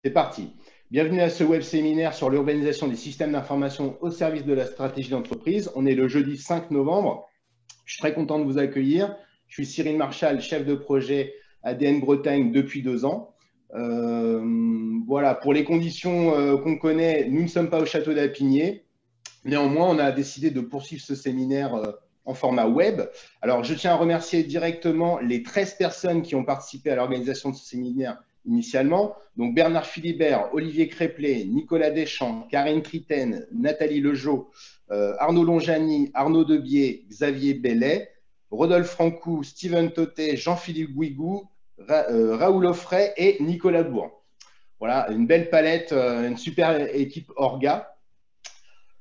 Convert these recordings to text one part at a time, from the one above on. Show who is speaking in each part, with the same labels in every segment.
Speaker 1: C'est parti. Bienvenue à ce web séminaire sur l'urbanisation des systèmes d'information au service de la stratégie d'entreprise. On est le jeudi 5 novembre. Je suis très content de vous accueillir. Je suis Cyril Marchal, chef de projet ADN Bretagne depuis 2 ans. Voilà, pour les conditions qu'on connaît, nous ne sommes pas au château d'Apigné. Néanmoins, on a décidé de poursuivre ce séminaire en format web. Alors, je tiens à remercier directement les 13 personnes qui ont participé à l'organisation de ce séminaire initialement. Donc, Bernard Philibert, Olivier Créplet, Nicolas Deschamps, Karine Tritaine, Nathalie Lejeau, Arnaud Longiani, Arnaud Debier, Xavier Bellet, Rodolphe Francou, Steven Totet, Jean-Philippe Guigou, Raoul Offray et Nicolas Bourg. Voilà, une belle palette, une super équipe orga.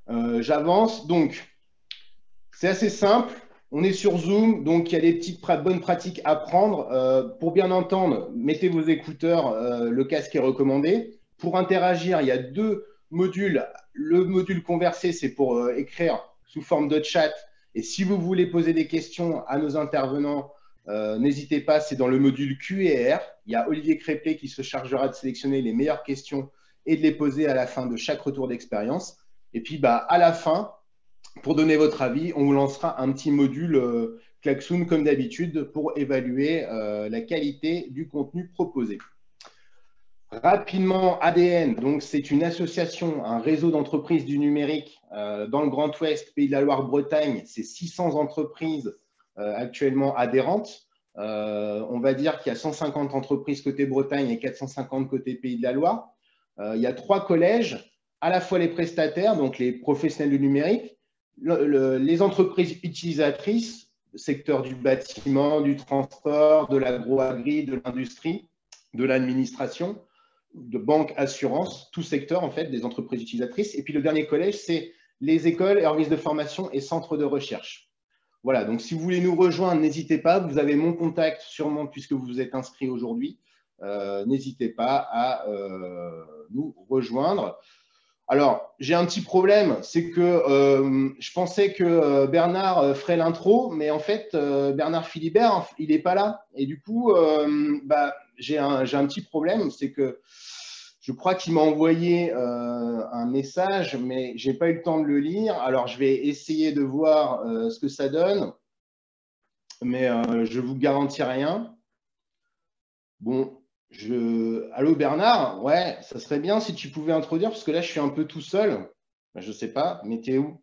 Speaker 1: J'avance. Donc, c'est assez simple. On est sur Zoom, donc il y a des petites bonnes pratiques à prendre. Pour bien entendre, mettez vos écouteurs, le casque est recommandé. Pour interagir, il y a 2 modules. Le module conversé, c'est pour écrire sous forme de chat. Et si vous voulez poser des questions à nos intervenants, n'hésitez pas, c'est dans le module Q&R. Il y a Olivier Créplet qui se chargera de sélectionner les meilleures questions et de les poser à la fin de chaque retour d'expérience. Et puis, à la fin, pour donner votre avis, on vous lancera un petit module Klaxoon comme d'habitude pour évaluer la qualité du contenu proposé. Rapidement, ADN, donc c'est une association, un réseau d'entreprises du numérique dans le Grand Ouest, Pays de la Loire, Bretagne. C'est 600 entreprises actuellement adhérentes. On va dire qu'il y a 150 entreprises côté Bretagne et 450 côté Pays de la Loire. Il y a 3 collèges, à la fois les prestataires, donc les professionnels du numérique, les entreprises utilisatrices, secteur du bâtiment, du transport, de l'agro-agri, de l'industrie, de l'administration, de banque, assurance, tout secteur en fait des entreprises utilisatrices. Et puis le dernier collège, c'est les écoles, organismes de formation et centres de recherche. Voilà, donc si vous voulez nous rejoindre, n'hésitez pas. Vous avez mon contact sûrement puisque vous vous êtes inscrit aujourd'hui. N'hésitez pas à nous rejoindre. Alors, j'ai un petit problème, c'est que je pensais que Bernard ferait l'intro, mais en fait, Bernard Philibert, il n'est pas là. Et du coup, j'ai un petit problème, c'est que je crois qu'il m'a envoyé un message, mais je n'ai pas eu le temps de le lire. Alors, je vais essayer de voir ce que ça donne, mais je ne vous garantis rien. Bon. Allô Bernard, ouais, ça serait bien si tu pouvais introduire, parce que là, je suis un peu tout seul. Je ne sais pas, mais t'es où?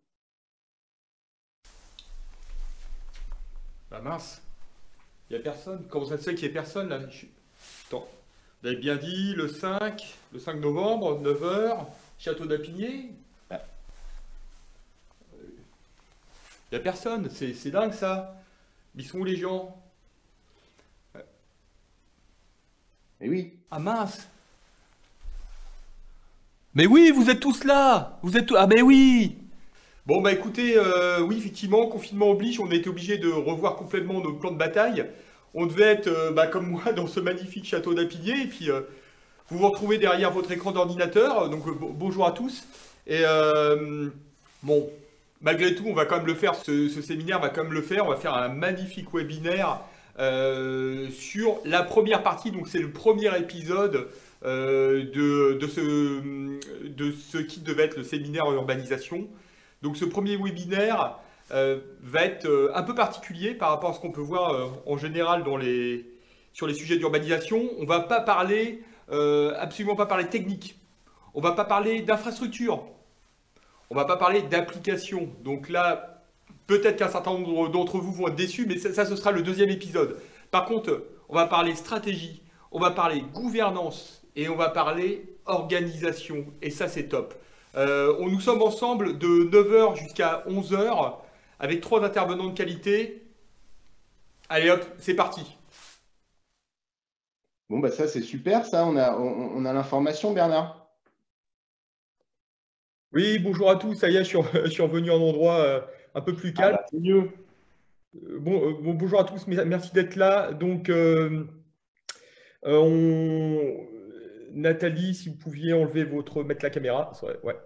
Speaker 2: Bah mince, il n'y a personne. Comment ça se fait qu'il n'y ait personne là? Attends, vous avez bien dit le 5 novembre, 9 h, Château d'Apigné? Il n'y a personne, c'est dingue ça. Ils sont où les gens?
Speaker 1: Eh oui.
Speaker 2: Ah mince! Mais oui, vous êtes tous là! Vous êtes tous... Ah mais oui! Bon bah écoutez, oui effectivement, confinement oblige, on a été obligé de revoir complètement notre plan de bataille. On devait être, comme moi, dans ce magnifique château d'Apigné, et puis vous vous retrouvez derrière votre écran d'ordinateur, donc bonjour à tous. Et bon, malgré tout, on va quand même le faire, ce séminaire va quand même le faire, on va faire un magnifique webinaire sur la première partie, donc c'est le premier épisode de ce qui devait être le séminaire urbanisation. Donc ce premier webinaire va être un peu particulier par rapport à ce qu'on peut voir en général sur les sujets d'urbanisation. On ne va pas parler, absolument pas parler technique. On ne va pas parler d'infrastructure. On ne va pas parler d'application. Donc là, peut-être qu'un certain nombre d'entre vous vont être déçus, mais ça, ce sera le deuxième épisode. Par contre, on va parler stratégie, on va parler gouvernance et on va parler organisation. Et ça, c'est top. Nous sommes ensemble de 9 h jusqu'à 11 h avec 3 intervenants de qualité. Allez hop, c'est parti.
Speaker 1: Bon, ça c'est super, ça. On a l'information, Bernard.
Speaker 2: Oui, bonjour à tous. Ça y est, je suis revenu en endroit un peu plus calme.
Speaker 1: C'est mieux.
Speaker 2: Bonjour à tous. Merci d'être là. Donc, Nathalie, si vous pouviez mettre la caméra. Ouais.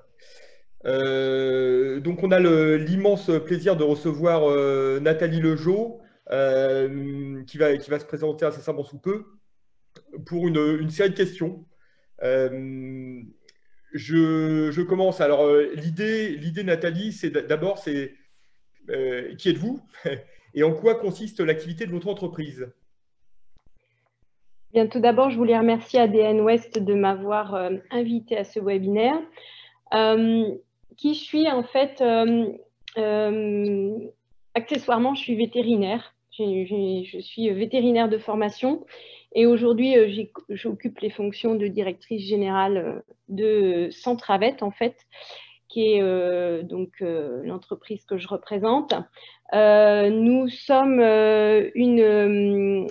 Speaker 2: Donc, on a l'immense plaisir de recevoir Nathalie Lejeau, qui va se présenter incessamment sous peu pour une série de questions. Euh, je commence. Alors, l'idée, Nathalie, c'est d'abord, c'est qui êtes-vous et en quoi consiste l'activité de votre entreprise?
Speaker 3: Bien, tout d'abord, je voulais remercier ADN Ouest de m'avoir invité à ce webinaire. Qui je suis en fait accessoirement, je suis vétérinaire. Je suis vétérinaire de formation et aujourd'hui, j'occupe les fonctions de directrice générale de Centravet en fait, qui est l'entreprise que je représente. Nous sommes une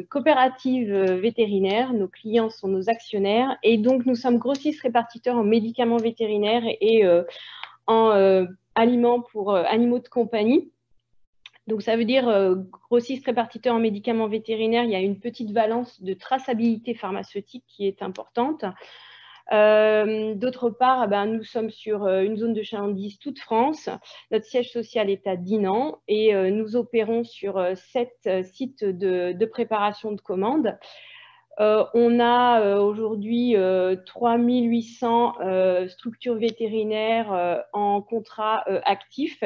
Speaker 3: coopérative vétérinaire. Nos clients sont nos actionnaires et donc nous sommes grossistes répartiteurs en médicaments vétérinaires et en aliments pour animaux de compagnie. Donc ça veut dire grossiste répartiteur en médicaments vétérinaires. Il y a une petite valence de traçabilité pharmaceutique qui est importante. D'autre part, nous sommes sur une zone de chalandise toute France. Notre siège social est à Dinan et nous opérons sur 7 sites de préparation de commandes. On a aujourd'hui 3800 structures vétérinaires en contrat actif.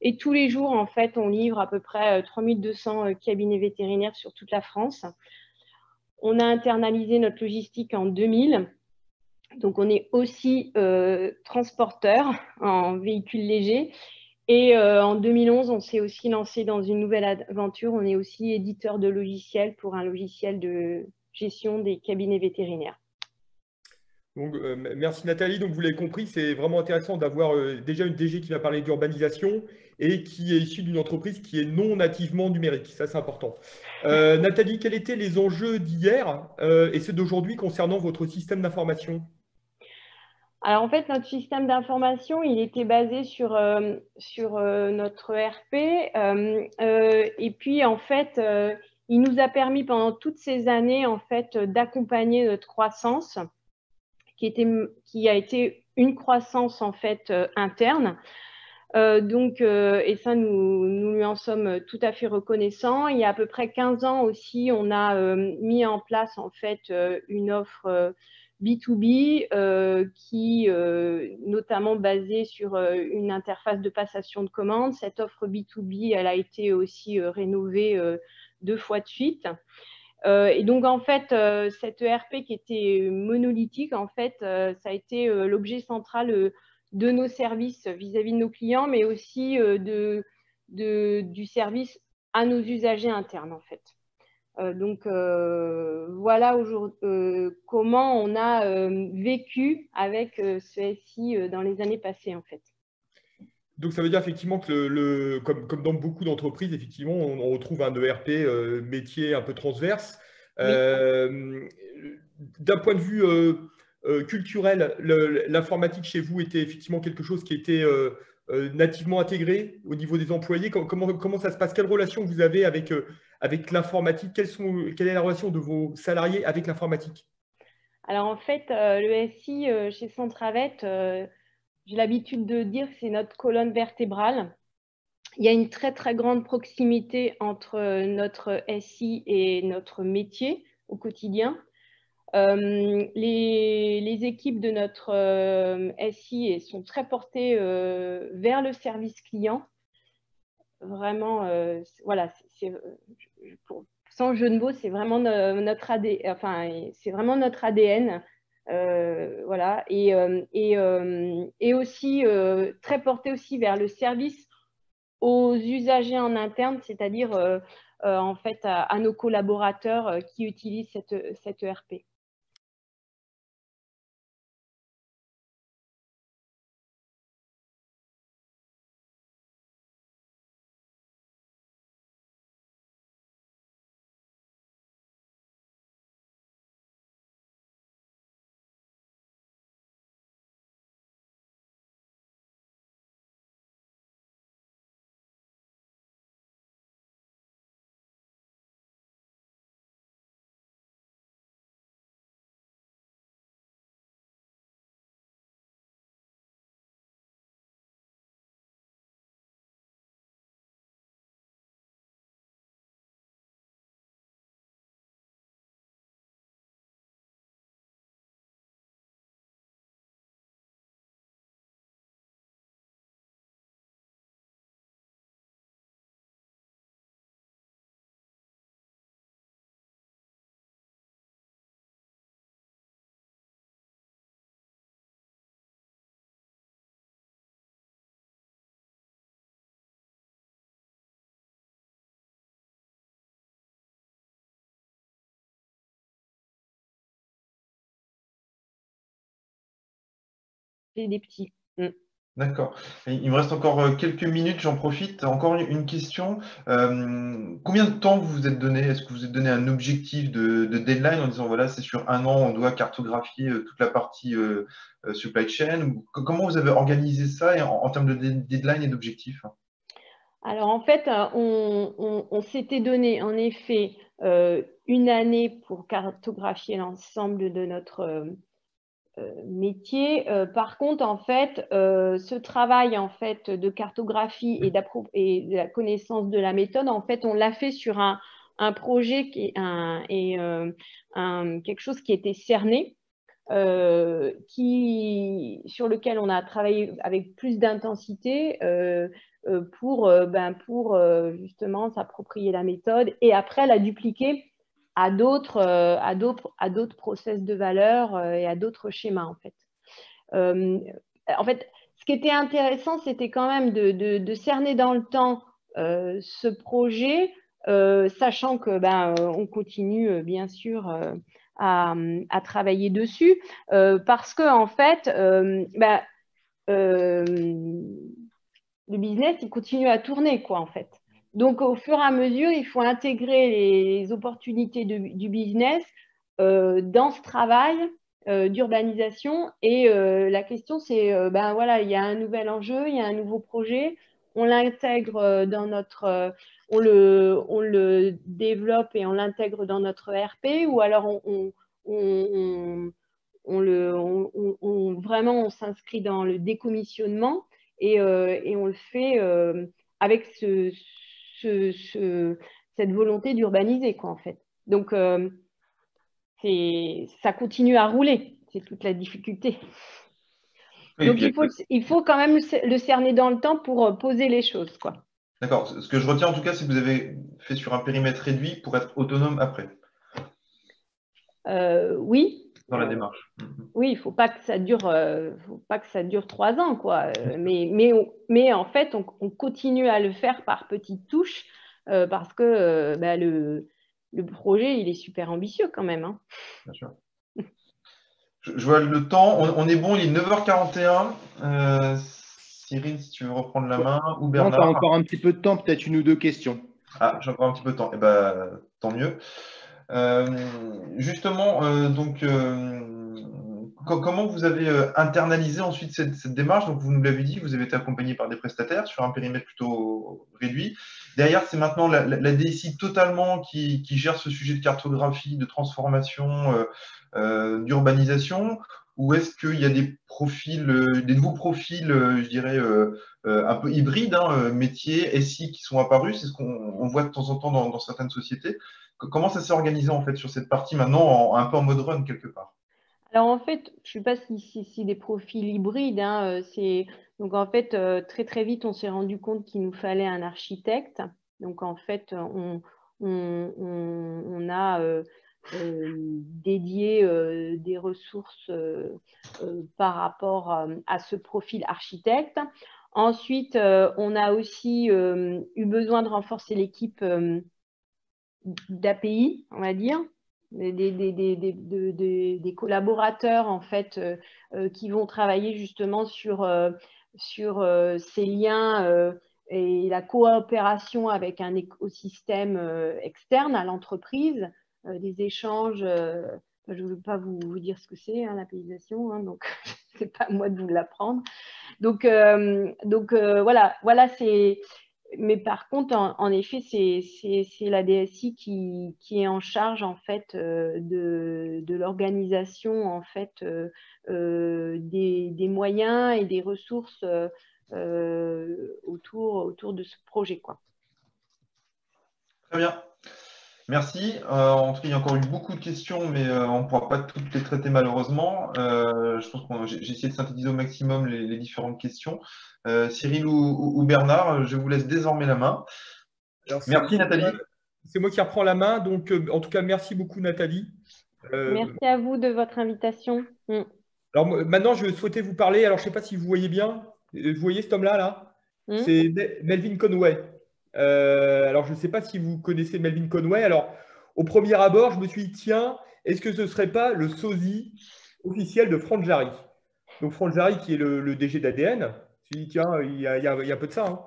Speaker 3: Et tous les jours, en fait, on livre à peu près 3200 cabinets vétérinaires sur toute la France. On a internalisé notre logistique en 2000. Donc, on est aussi transporteur en véhicule léger. Et en 2011, on s'est aussi lancé dans une nouvelle aventure. On est aussi éditeur de logiciels pour un logiciel de gestion des cabinets vétérinaires.
Speaker 2: Donc, merci Nathalie. Donc, vous l'avez compris, c'est vraiment intéressant d'avoir déjà une DG qui va parler d'urbanisation et qui est issue d'une entreprise qui est non nativement numérique. Ça, c'est important. Nathalie, quels étaient les enjeux d'hier et ceux d'aujourd'hui concernant votre système d'information?
Speaker 3: Alors, en fait, notre système d'information, il était basé sur notre ERP. Et puis, en fait, il nous a permis pendant toutes ces années, en fait, d'accompagner notre croissance, qui a été une croissance, en fait, interne. Et ça, nous lui en sommes tout à fait reconnaissants. Il y a à peu près 15 ans aussi, on a mis en place, en fait, une offre B2B qui notamment basée sur une interface de passation de commandes. Cette offre B2B, elle a été aussi rénovée 2 fois de suite. Et donc, en fait, cette ERP qui était monolithique, en fait, ça a été l'objet central de nos services vis-à-vis de nos clients, mais aussi du service à nos usagers internes, en fait. Voilà comment on a vécu avec ce SI dans les années passées, en fait.
Speaker 2: Donc, ça veut dire effectivement que, comme dans beaucoup d'entreprises, effectivement, on retrouve un ERP métier un peu transverse.
Speaker 3: Oui.
Speaker 2: D'un point de vue culturel, l'informatique chez vous était effectivement quelque chose qui était nativement intégré au niveau des employés. Comment ça se passe? Quelle relation vous avez avec l'informatique? Quelle est la relation de vos salariés avec l'informatique?
Speaker 3: Alors, en fait, le SI chez Centravet, j'ai l'habitude de dire que c'est notre colonne vertébrale. Il y a une très, très grande proximité entre notre SI et notre métier au quotidien. Les équipes de notre SI sont très portées vers le service client. Vraiment, voilà, sans jeu de mots, c'est vraiment notre ADN. Enfin, c'est vraiment notre ADN. Voilà, et aussi très porté aussi vers le service aux usagers en interne, c'est-à-dire en fait à nos collaborateurs qui utilisent cette ERP. fait des petits.
Speaker 4: D'accord. Il me reste encore quelques minutes, j'en profite. Encore une question. Combien de temps vous vous êtes donné? Est-ce que vous vous êtes donné un objectif de deadline en disant, voilà, c'est sur 1 an, on doit cartographier toute la partie supply chain? Comment vous avez organisé ça en termes de deadline et d'objectifs?
Speaker 3: Alors en fait, on s'était donné en effet 1 année pour cartographier l'ensemble de notre métier. Par contre, en fait, ce travail en fait de cartographie et de la connaissance de la méthode, en fait, on l'a fait sur un projet quelque chose qui était cerné. Sur lequel on a travaillé avec plus d'intensité pour justement s'approprier la méthode et après la dupliquer à d'autres process de valeur et à d'autres schémas en fait. Ce qui était intéressant, c'était quand même de cerner dans le temps ce projet, sachant que on continue bien sûr à travailler dessus parce que en fait le business il continue à tourner quoi en fait. Donc au fur et à mesure il faut intégrer les opportunités du business dans ce travail d'urbanisation et la question c'est voilà, il y a un nouvel enjeu, il y a un nouveau projet, on l'intègre dans notre on le développe et on l'intègre dans notre ERP ou alors vraiment on s'inscrit dans le décommissionnement et on le fait avec cette volonté d'urbaniser quoi en fait. Donc ça continue à rouler, c'est toute la difficulté.
Speaker 4: Oui,
Speaker 3: donc il faut quand même le cerner dans le temps pour poser les choses quoi.
Speaker 4: D'accord. Ce que je retiens en tout cas, c'est que vous avez fait sur un périmètre réduit pour être autonome après.
Speaker 3: Oui.
Speaker 4: Dans la démarche.
Speaker 3: Oui, il ne faut pas que ça dure 3 ans, quoi. Mais en fait, on continue à le faire par petites touches parce que le projet, il est super ambitieux quand même. Hein.
Speaker 4: Bien sûr. Je vois le temps. On est bon, il est 9h41. Cyril, si tu veux reprendre la main, ou Bernard.
Speaker 1: Non, tu as encore un petit peu de temps, peut-être 1 ou 2 questions.
Speaker 4: Ah, j'ai encore un petit peu de temps. Eh ben, tant mieux. Justement, comment vous avez internalisé ensuite cette démarche? Donc, vous nous l'avez dit, vous avez été accompagné par des prestataires sur un périmètre plutôt réduit. Derrière, c'est maintenant la DSI totalement qui gère ce sujet de cartographie, de transformation, d'urbanisation, ou est-ce qu'il y a des profils, des nouveaux profils, je dirais, un peu hybrides, métiers, SI qui sont apparus? C'est ce qu'on voit de temps en temps dans certaines sociétés. Comment ça s'est organisé en fait sur cette partie maintenant, un peu en mode run quelque part?
Speaker 3: Alors en fait, je ne sais pas si des profils hybrides. Donc en fait, très très vite, on s'est rendu compte qu'il nous fallait un architecte. Donc en fait, on a dédié des ressources par rapport à ce profil architecte. Ensuite, on a aussi eu besoin de renforcer l'équipe d'API, on va dire, des collaborateurs en fait qui vont travailler justement sur ces liens et la coopération avec un écosystème externe à l'entreprise, des échanges. Je ne veux pas vous dire ce que c'est, l'APIisation, donc c'est pas à moi de vous l'apprendre. Donc voilà, c'est. Mais par contre, en effet, c'est la DSI qui est en charge en fait de l'organisation en fait des moyens et des ressources autour de ce projet, quoi.
Speaker 4: Très bien. Merci. En tout cas, il y a encore eu beaucoup de questions, mais on ne pourra pas toutes les traiter malheureusement. Je pense que j'ai essayé de synthétiser au maximum les différentes questions. Cyril ou Bernard, je vous laisse désormais la main.
Speaker 2: Alors,
Speaker 4: merci Nathalie.
Speaker 2: C'est moi qui reprends la main. Donc, en tout cas, merci beaucoup Nathalie.
Speaker 3: Merci à vous de votre invitation.
Speaker 2: Alors maintenant, je souhaitais vous parler. Alors, je ne sais pas si vous voyez bien. Vous voyez cet homme-là, là, c'est Melvin Conway. Alors, je ne sais pas si vous connaissez Melvin Conway. Alors, au premier abord, je me suis dit, tiens, est-ce que ce ne serait pas le sosie officiel de Franck Jarry? Donc Franck Zari, qui est le DG d'ADN, je me suis dit, tiens, il y a un peu de ça. Hein.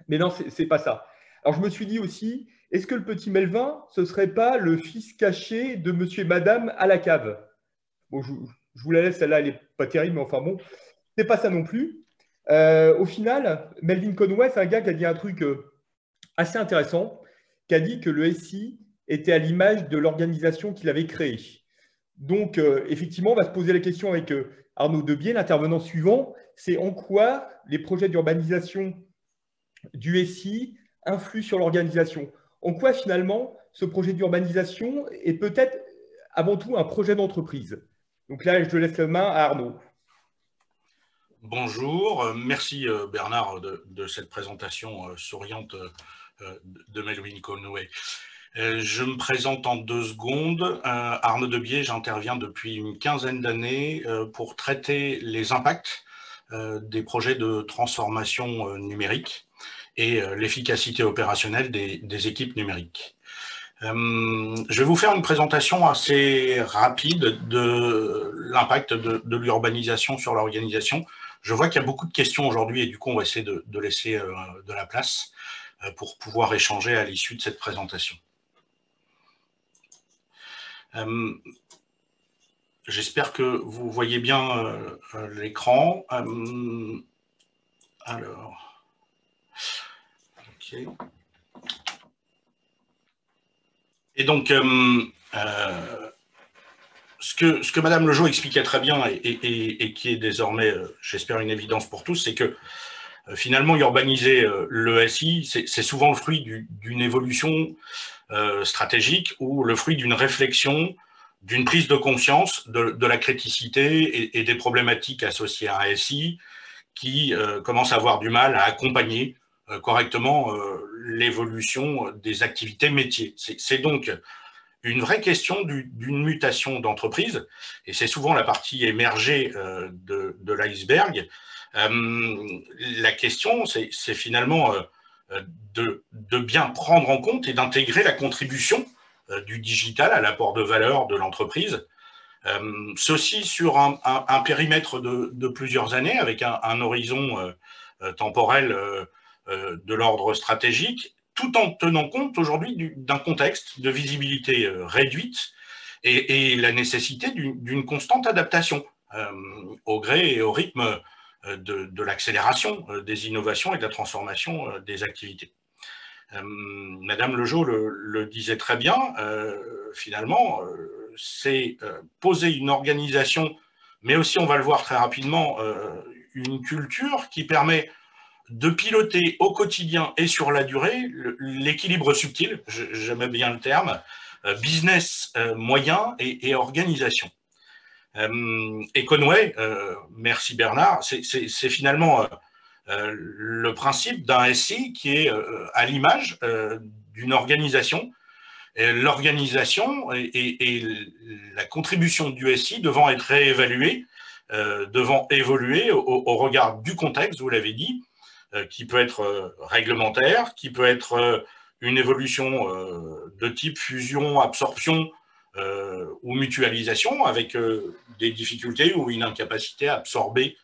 Speaker 2: Mais non, c'est pas ça. Alors je me suis dit aussi, est-ce que le petit Melvin, ce serait pas le fils caché de monsieur et madame à la cave? Bon, je vous la laisse, celle-là, elle n'est pas terrible, mais enfin bon, c'est pas ça non plus. Au final, Melvin Conway, c'est un gars qui a dit un truc assez intéressant, qui a dit que le SI était à l'image de l'organisation qu'il avait créée. Donc, effectivement, on va se poser la question avec Arnaud Debier, l'intervenant suivant, c'est en quoi les projets d'urbanisation du SI influent sur l'organisation. En quoi, finalement, ce projet d'urbanisation est peut-être avant tout un projet d'entreprise. Donc là, je laisse la main à Arnaud.
Speaker 5: Bonjour, merci Bernard de cette présentation souriante de Melvin Conway. Je me présente en 2 secondes. Arnaud Debier, j'interviens depuis une quinzaine d'années pour traiter les impacts des projets de transformation numérique et l'efficacité opérationnelle des équipes numériques. Je vais vous faire une présentation assez rapide de l'impact de l'urbanisation sur l'organisation. Je vois qu'il y a beaucoup de questions aujourd'hui et du coup, on va essayer de laisser de la place pour pouvoir échanger à l'issue de cette présentation. J'espère que vous voyez bien l'écran. Alors, ok. Et donc, ce que Madame Lejeau expliquait très bien et qui est désormais, j'espère, une évidence pour tous, c'est que finalement, urbaniser le SI, c'est souvent le fruit d'une évolution stratégique ou le fruit d'une réflexion, d'une prise de conscience de la criticité et des problématiques associées à un SI qui commence à avoir du mal à accompagner correctement l'évolution des activités métiers. C'est donc une vraie question d'une mutation d'entreprise, et c'est souvent la partie émergée de l'iceberg. La question, c'est finalement de bien prendre en compte et d'intégrer la contribution du digital à l'apport de valeur de l'entreprise. Ceci sur un périmètre de plusieurs années, avec un horizon temporel de l'ordre stratégique, tout en tenant compte aujourd'hui d'un contexte de visibilité réduite et la nécessité d'une constante adaptation au gré et au rythme de l'accélération des innovations et de la transformation des activités. Madame Lejeau le disait très bien, finalement, c'est poser une organisation, mais aussi, on va le voir très rapidement, une culture qui permet de piloter au quotidien et sur la durée l'équilibre subtil, j'aime bien le terme, business, moyen et organisation. Et Conway, merci Bernard, c'est finalement le principe d'un SI qui est à l'image d'une organisation. L'organisation et la contribution du SI devant être réévaluée, devant évoluer au regard du contexte, vous l'avez dit, qui peut être réglementaire, qui peut être une évolution de type fusion, absorption ou mutualisation, avec des difficultés ou une incapacité à absorber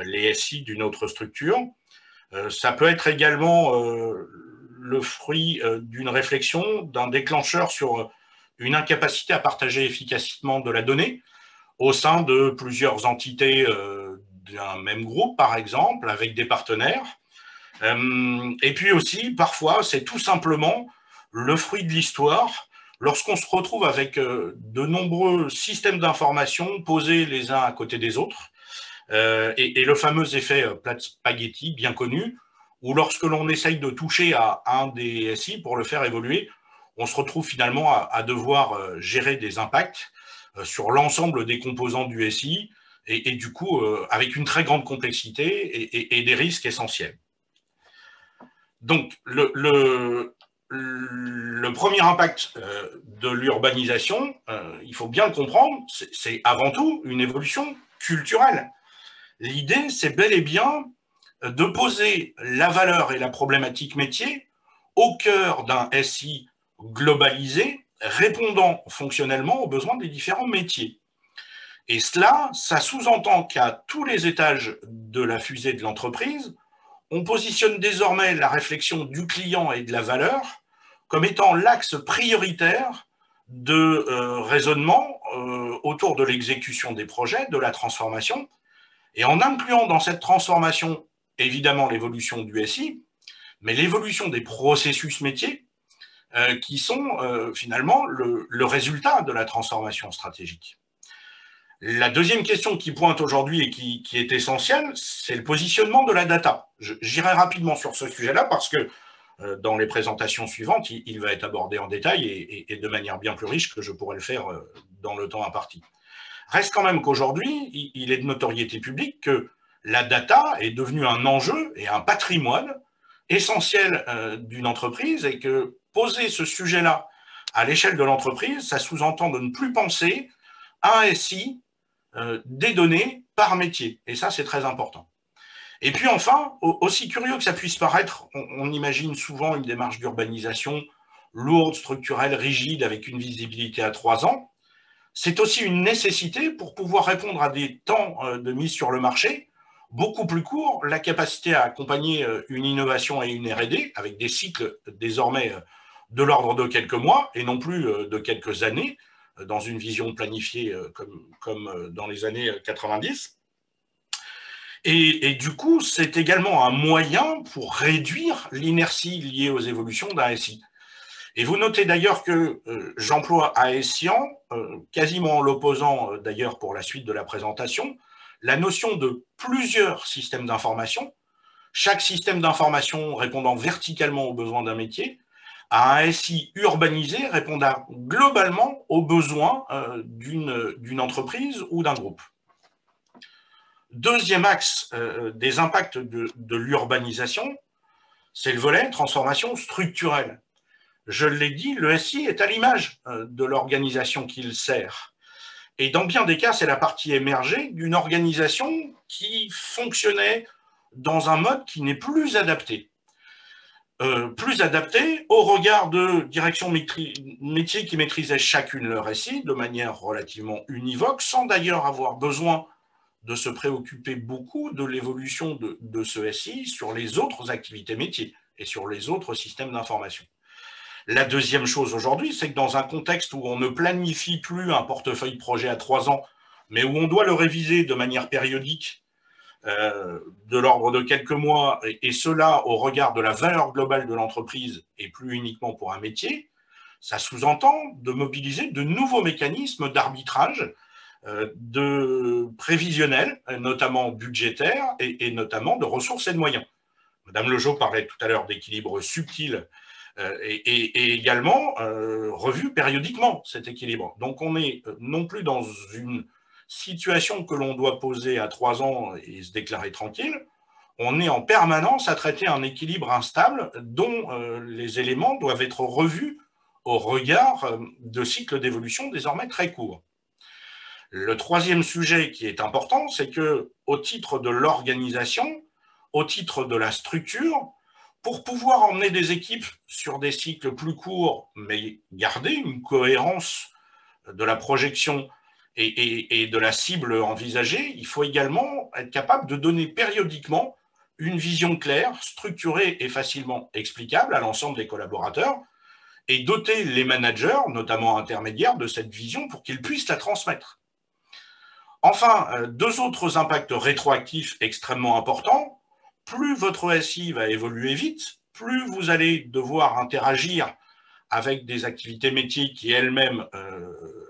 Speaker 5: les SI d'une autre structure. Ça peut être également le fruit d'une réflexion, d'un déclencheur sur une incapacité à partager efficacement de la donnée au sein de plusieurs entités d'un même groupe, par exemple, avec des partenaires. Et puis aussi, parfois, c'est tout simplement le fruit de l'histoire lorsqu'on se retrouve avec de nombreux systèmes d'information posés les uns à côté des autres, et le fameux effet plat spaghetti bien connu, où lorsque l'on essaye de toucher à un des SI pour le faire évoluer, on se retrouve finalement à devoir gérer des impacts sur l'ensemble des composants du SI, et du coup, avec une très grande complexité et des risques essentiels. Donc, le premier impact de l'urbanisation, il faut bien le comprendre, c'est avant tout une évolution culturelle. L'idée, c'est bel et bien de poser la valeur et la problématique métier au cœur d'un SI globalisé, répondant fonctionnellement aux besoins des différents métiers. Et cela, ça sous-entend qu'à tous les étages de la fusée de l'entreprise, on positionne désormais la réflexion du client et de la valeur comme étant l'axe prioritaire de raisonnement autour de l'exécution des projets, de la transformation, et en incluant dans cette transformation, évidemment, l'évolution du SI, mais l'évolution des processus métiers qui sont finalement le résultat de la transformation stratégique. La deuxième question qui pointe aujourd'hui et qui est essentielle, c'est le positionnement de la data. J'irai rapidement sur ce sujet-là parce que dans les présentations suivantes, il va être abordé en détail et de manière bien plus riche que je pourrais le faire dans le temps imparti. Reste quand même qu'aujourd'hui, il est de notoriété publique que la data est devenue un enjeu et un patrimoine essentiel d'une entreprise et que poser ce sujet-là à l'échelle de l'entreprise, ça sous-entend de ne plus penser à un SI des données par métier. Et ça, c'est très important. Et puis enfin, aussi curieux que ça puisse paraître, on imagine souvent une démarche d'urbanisation lourde, structurelle, rigide, avec une visibilité à 3 ans. C'est aussi une nécessité pour pouvoir répondre à des temps de mise sur le marché beaucoup plus courts, la capacité à accompagner une innovation et une R&D avec des cycles désormais de l'ordre de quelques mois et non plus de quelques années, dans une vision planifiée comme dans les années 90. Et du coup, c'est également un moyen pour réduire l'inertie liée aux évolutions d'un SI. Et vous notez d'ailleurs que j'emploie à SIAN, quasiment en l'opposant d'ailleurs pour la suite de la présentation, la notion de plusieurs systèmes d'information, chaque système d'information répondant verticalement aux besoins d'un métier, à un SI urbanisé répondant globalement aux besoins d'une entreprise ou d'un groupe. Deuxième axe des impacts de l'urbanisation, c'est le volet transformation structurelle. Je l'ai dit, le SI est à l'image de l'organisation qu'il sert. Et dans bien des cas, c'est la partie émergée d'une organisation qui fonctionnait dans un mode qui n'est plus adapté. Plus adapté au regard de directions métiers qui maîtrisaient chacune leur SI de manière relativement univoque, sans d'ailleurs avoir besoin de se préoccuper beaucoup de l'évolution de ce SI sur les autres activités métiers et sur les autres systèmes d'information. La deuxième chose aujourd'hui, c'est que dans un contexte où on ne planifie plus un portefeuille projet à 3 ans, mais où on doit le réviser de manière périodique, de l'ordre de quelques mois, et cela au regard de la valeur globale de l'entreprise et plus uniquement pour un métier, ça sous-entend de mobiliser de nouveaux mécanismes d'arbitrage, de prévisionnel, notamment budgétaire et notamment de ressources et de moyens. Madame Lejeau parlait tout à l'heure d'équilibre subtil et également revu périodiquement cet équilibre. Donc on est non plus dans une situation que l'on doit poser à 3 ans et se déclarer tranquille, on est en permanence à traiter un équilibre instable dont les éléments doivent être revus au regard de cycles d'évolution désormais très courts. Le troisième sujet qui est important, c'est que, au titre de l'organisation, au titre de la structure, pour pouvoir emmener des équipes sur des cycles plus courts, mais garder une cohérence de la projection et de la cible envisagée, il faut également être capable de donner périodiquement une vision claire, structurée et facilement explicable à l'ensemble des collaborateurs et doter les managers, notamment intermédiaires, de cette vision pour qu'ils puissent la transmettre. Enfin, 2 autres impacts rétroactifs extrêmement importants. Plus votre SI va évoluer vite, plus vous allez devoir interagir avec des activités métiers qui elles-mêmes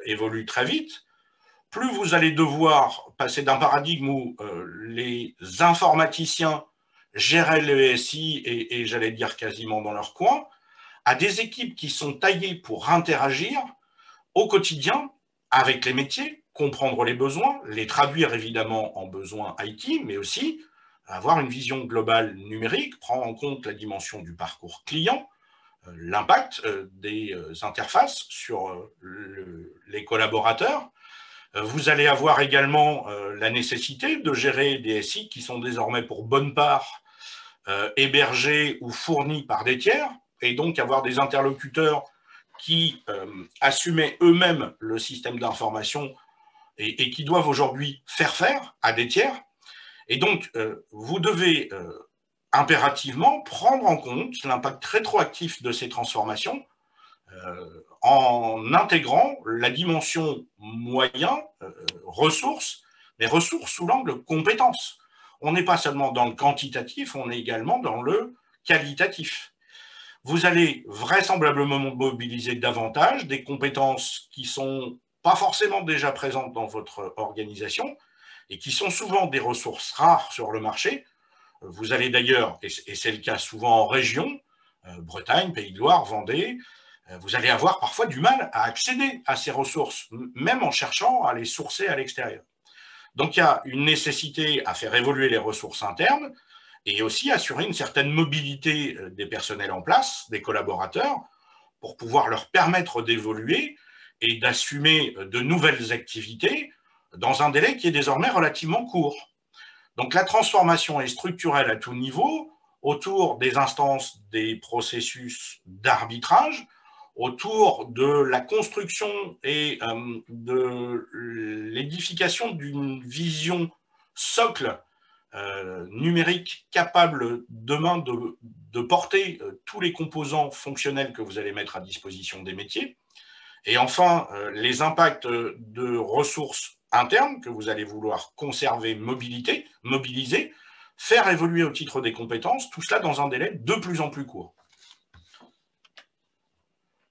Speaker 5: évoluent très vite, plus vous allez devoir passer d'un paradigme où les informaticiens géraient le SI et j'allais dire quasiment dans leur coin, à des équipes qui sont taillées pour interagir au quotidien avec les métiers, comprendre les besoins, les traduire évidemment en besoins IT, mais aussi avoir une vision globale numérique, prendre en compte la dimension du parcours client, l'impact des interfaces sur les collaborateurs. Vous allez avoir également la nécessité de gérer des SI qui sont désormais pour bonne part hébergés ou fournis par des tiers, et donc avoir des interlocuteurs qui assumaient eux-mêmes le système d'information et qui doivent aujourd'hui faire à des tiers. Et donc, vous devez impérativement prendre en compte l'impact rétroactif de ces transformations en intégrant la dimension moyen, ressources, mais ressources sous l'angle compétences. On n'est pas seulement dans le quantitatif, on est également dans le qualitatif. Vous allez vraisemblablement mobiliser davantage des compétences qui ne sont pas forcément déjà présentes dans votre organisation et qui sont souvent des ressources rares sur le marché. Vous allez d'ailleurs, et c'est le cas souvent en région, Bretagne, Pays de Loire, Vendée, vous allez avoir parfois du mal à accéder à ces ressources, même en cherchant à les sourcer à l'extérieur. Donc il y a une nécessité à faire évoluer les ressources internes et aussi assurer une certaine mobilité des personnels en place, des collaborateurs, pour pouvoir leur permettre d'évoluer et d'assumer de nouvelles activités dans un délai qui est désormais relativement court. Donc la transformation est structurelle à tout niveau, autour des instances des processus d'arbitrage, autour de la construction et de l'édification d'une vision socle numérique capable demain de porter tous les composants fonctionnels que vous allez mettre à disposition des métiers. Et enfin, les impacts de ressources internes que vous allez vouloir conserver, mobiliser, faire évoluer au titre des compétences, tout cela dans un délai de plus en plus court.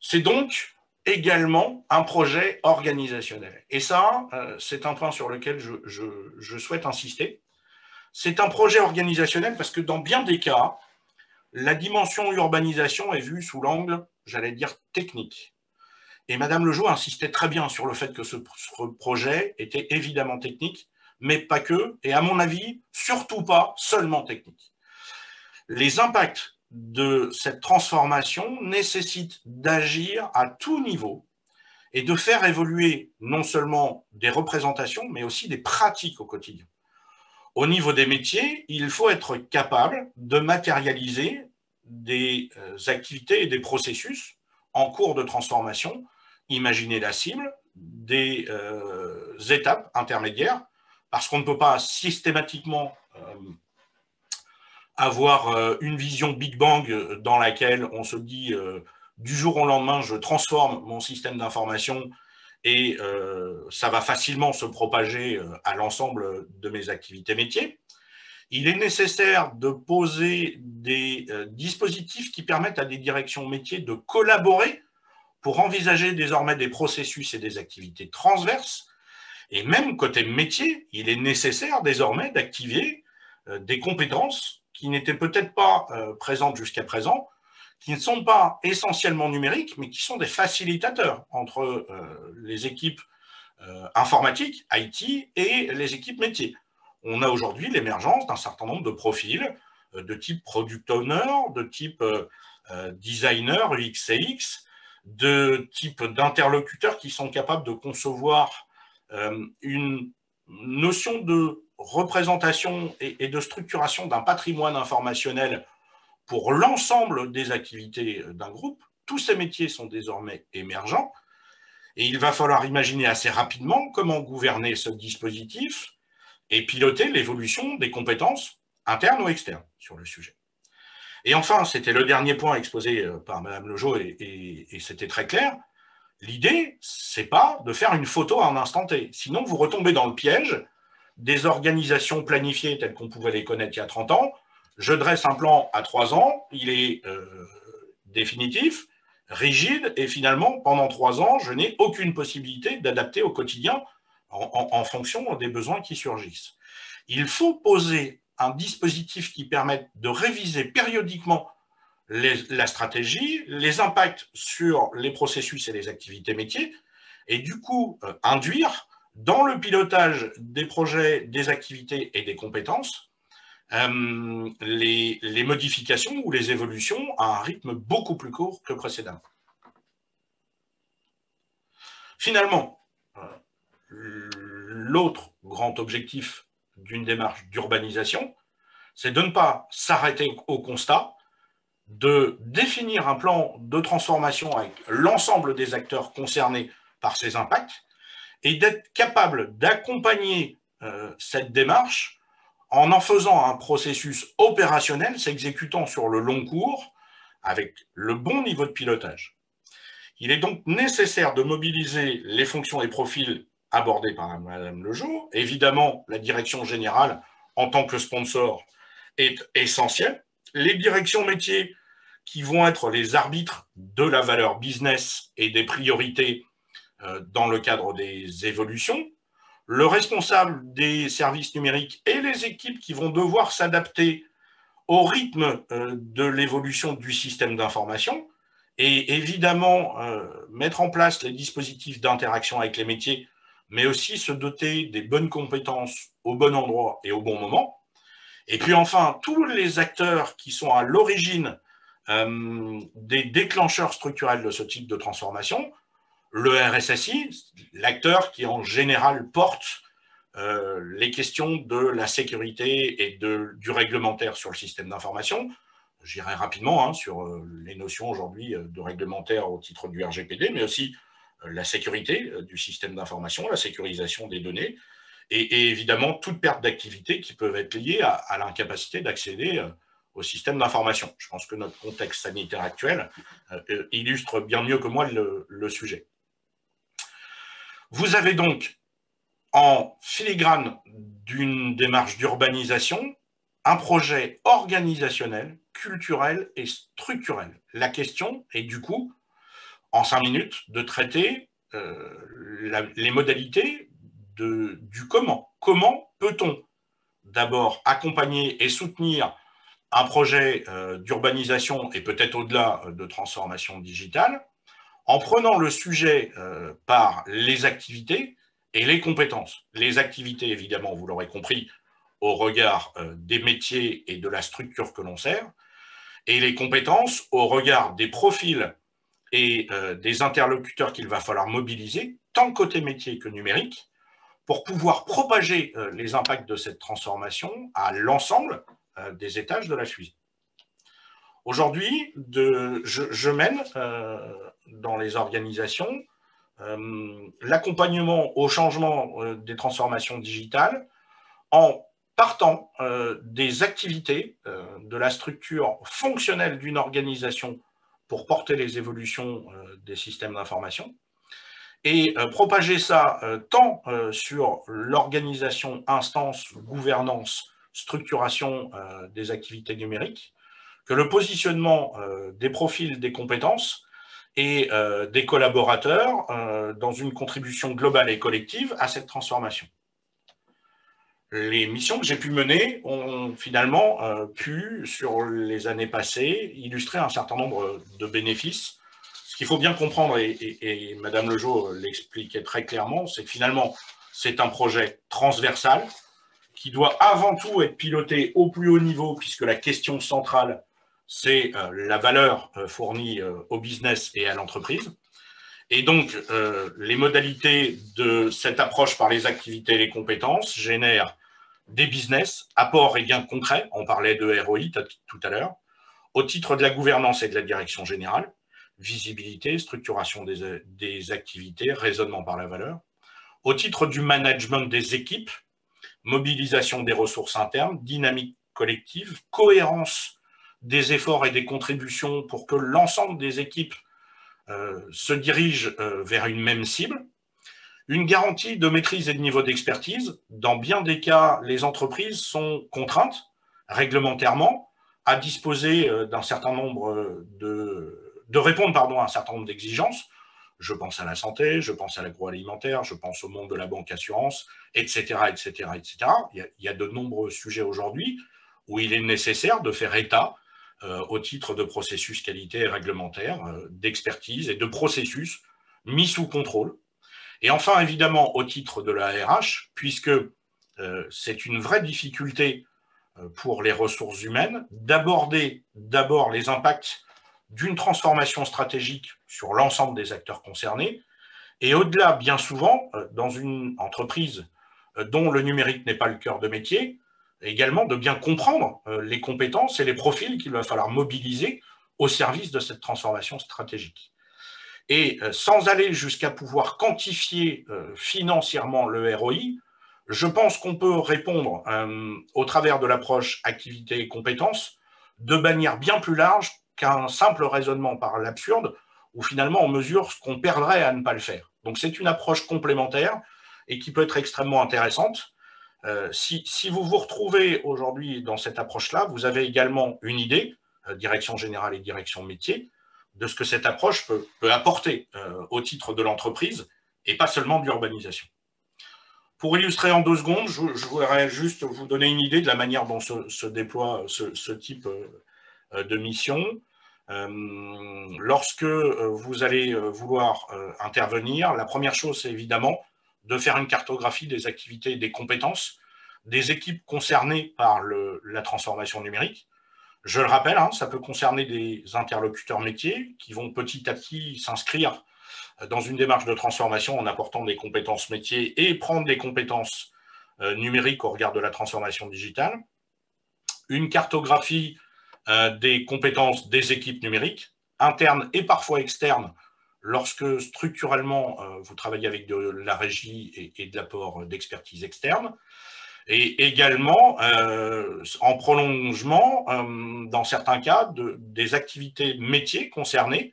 Speaker 5: C'est donc également un projet organisationnel. Et ça, c'est un point sur lequel je souhaite insister. C'est un projet organisationnel parce que dans bien des cas, la dimension urbanisation est vue sous l'angle, j'allais dire, technique. Et Madame Lejeau insistait très bien sur le fait que ce projet était évidemment technique, mais pas que, et à mon avis, surtout pas seulement technique. Les impacts de cette transformation nécessite d'agir à tout niveau et de faire évoluer non seulement des représentations, mais aussi des pratiques au quotidien. Au niveau des métiers, il faut être capable de matérialiser des activités et des processus en cours de transformation, imaginer la cible, des étapes intermédiaires, parce qu'on ne peut pas systématiquement avoir une vision Big Bang dans laquelle on se dit du jour au lendemain, je transforme mon système d'information et ça va facilement se propager à l'ensemble de mes activités métiers. Il est nécessaire de poser des dispositifs qui permettent à des directions métiers de collaborer pour envisager désormais des processus et des activités transverses. Et même côté métier, il est nécessaire désormais d'activer des compétences qui n'étaient peut-être pas présentes jusqu'à présent, qui ne sont pas essentiellement numériques, mais qui sont des facilitateurs entre les équipes informatiques, IT, et les équipes métiers. On a aujourd'hui l'émergence d'un certain nombre de profils de type product owner, de type designer, UX/CX, de type d'interlocuteurs qui sont capables de concevoir une notion de représentation et de structuration d'un patrimoine informationnel pour l'ensemble des activités d'un groupe. Tous ces métiers sont désormais émergents et il va falloir imaginer assez rapidement comment gouverner ce dispositif et piloter l'évolution des compétences internes ou externes sur le sujet. Et enfin, c'était le dernier point exposé par Madame Lejeau et c'était très clair. L'idée, c'est pas de faire une photo à un instant T. Sinon, vous retombez dans le piège des organisations planifiées telles qu'on pouvait les connaître il y a 30 ans. Je dresse un plan à 3 ans, il est définitif, rigide, et finalement, pendant 3 ans, je n'ai aucune possibilité d'adapter au quotidien en fonction des besoins qui surgissent. Il faut poser un dispositif qui permette de réviser périodiquement la stratégie, les impacts sur les processus et les activités métiers, et du coup induire dans le pilotage des projets, des activités et des compétences les modifications ou les évolutions à un rythme beaucoup plus court que précédemment. Finalement, l'autre grand objectif d'une démarche d'urbanisation, c'est de ne pas s'arrêter au constat, de définir un plan de transformation avec l'ensemble des acteurs concernés par ces impacts et d'être capable d'accompagner cette démarche en faisant un processus opérationnel s'exécutant sur le long cours avec le bon niveau de pilotage. Il est donc nécessaire de mobiliser les fonctions et profils abordés par Madame Lejeau. Évidemment, la direction générale, en tant que sponsor, est essentielle. Les directions métiers qui vont être les arbitres de la valeur business et des priorités dans le cadre des évolutions, le responsable des services numériques et les équipes qui vont devoir s'adapter au rythme de l'évolution du système d'information et évidemment mettre en place les dispositifs d'interaction avec les métiers, mais aussi se doter des bonnes compétences au bon endroit et au bon moment. Et puis enfin, tous les acteurs qui sont à l'origine des déclencheurs structurels de ce type de transformation, le RSSI, l'acteur qui en général porte les questions de la sécurité et du réglementaire sur le système d'information. J'irai rapidement sur les notions aujourd'hui de réglementaire au titre du RGPD, mais aussi la sécurité du système d'information, la sécurisation des données, et évidemment toute perte d'activité qui peuvent être liées à l'incapacité d'accéder au système d'information. Je pense que notre contexte sanitaire actuel illustre bien mieux que moi le sujet. Vous avez donc en filigrane d'une démarche d'urbanisation un projet organisationnel, culturel et structurel. La question est du coup, en 5 minutes, de traiter les modalités du comment. Comment peut-on d'abord accompagner et soutenir un projet d'urbanisation et peut-être au-delà de transformation digitale, en prenant le sujet par les activités et les compétences. Les activités, évidemment, vous l'aurez compris, au regard des métiers et de la structure que l'on sert, et les compétences au regard des profils et des interlocuteurs qu'il va falloir mobiliser, tant côté métier que numérique, pour pouvoir propager les impacts de cette transformation à l'ensemble des étages de la fusée. Aujourd'hui, je mène dans les organisations l'accompagnement au changement des transformations digitales en partant des activités de la structure fonctionnelle d'une organisation pour porter les évolutions des systèmes d'information et propager ça tant sur l'organisation, instance, gouvernance, structuration des activités numériques que le positionnement des profils, des compétences et des collaborateurs dans une contribution globale et collective à cette transformation. Les missions que j'ai pu mener ont finalement pu, sur les années passées, illustrer un certain nombre de bénéfices. Ce qu'il faut bien comprendre, et Madame Lejeau l'expliquait très clairement, c'est que finalement, c'est un projet transversal qui doit avant tout être piloté au plus haut niveau, puisque la question centrale, c'est la valeur fournie au business et à l'entreprise. Et donc, les modalités de cette approche par les activités et les compétences génèrent des business, apports et gains concrets, on parlait de ROI tout à l'heure, au titre de la gouvernance et de la direction générale, visibilité, structuration des activités, raisonnement par la valeur, au titre du management des équipes, mobilisation des ressources internes, dynamique collective, cohérence des efforts et des contributions pour que l'ensemble des équipes se dirigent vers une même cible, une garantie de maîtrise et de niveau d'expertise. Dans bien des cas, les entreprises sont contraintes réglementairement à disposer d'un certain nombre de répondre à un certain nombre d'exigences. Je pense à la santé, je pense à l'agroalimentaire, je pense au monde de la banque assurance, etc., etc., etc. Il y a de nombreux sujets aujourd'hui où il est nécessaire de faire état au titre de processus qualité et réglementaire, d'expertise et de processus mis sous contrôle. Et enfin, évidemment, au titre de la RH, puisque c'est une vraie difficulté pour les ressources humaines d'aborder d'abord les impacts d'une transformation stratégique sur l'ensemble des acteurs concernés, et au-delà, bien souvent, dans une entreprise dont le numérique n'est pas le cœur de métier, également de bien comprendre les compétences et les profils qu'il va falloir mobiliser au service de cette transformation stratégique. Et sans aller jusqu'à pouvoir quantifier financièrement le ROI, je pense qu'on peut répondre au travers de l'approche activité et compétences de manière bien plus large qu'un simple raisonnement par l'absurde, où finalement on mesure ce qu'on perdrait à ne pas le faire. Donc c'est une approche complémentaire et qui peut être extrêmement intéressante. Si vous vous retrouvez aujourd'hui dans cette approche-là, vous avez également une idée, direction générale et direction métier, de ce que cette approche peut apporter au titre de l'entreprise et pas seulement de l'urbanisation. Pour illustrer en 2 secondes, je voudrais juste vous donner une idée de la manière dont se déploie ce type de mission. Lorsque vous allez vouloir intervenir, la première chose, c'est évidemment de faire une cartographie des activités et des compétences des équipes concernées par la transformation numérique. Je le rappelle, hein, ça peut concerner des interlocuteurs métiers qui vont petit à petit s'inscrire dans une démarche de transformation en apportant des compétences métiers et prendre des compétences numériques au regard de la transformation digitale. Une cartographie des compétences des équipes numériques, internes et parfois externes, lorsque structurellement vous travaillez avec de la régie et de l'apport d'expertise externe. Et également, en prolongement, dans certains cas, des activités métiers concernées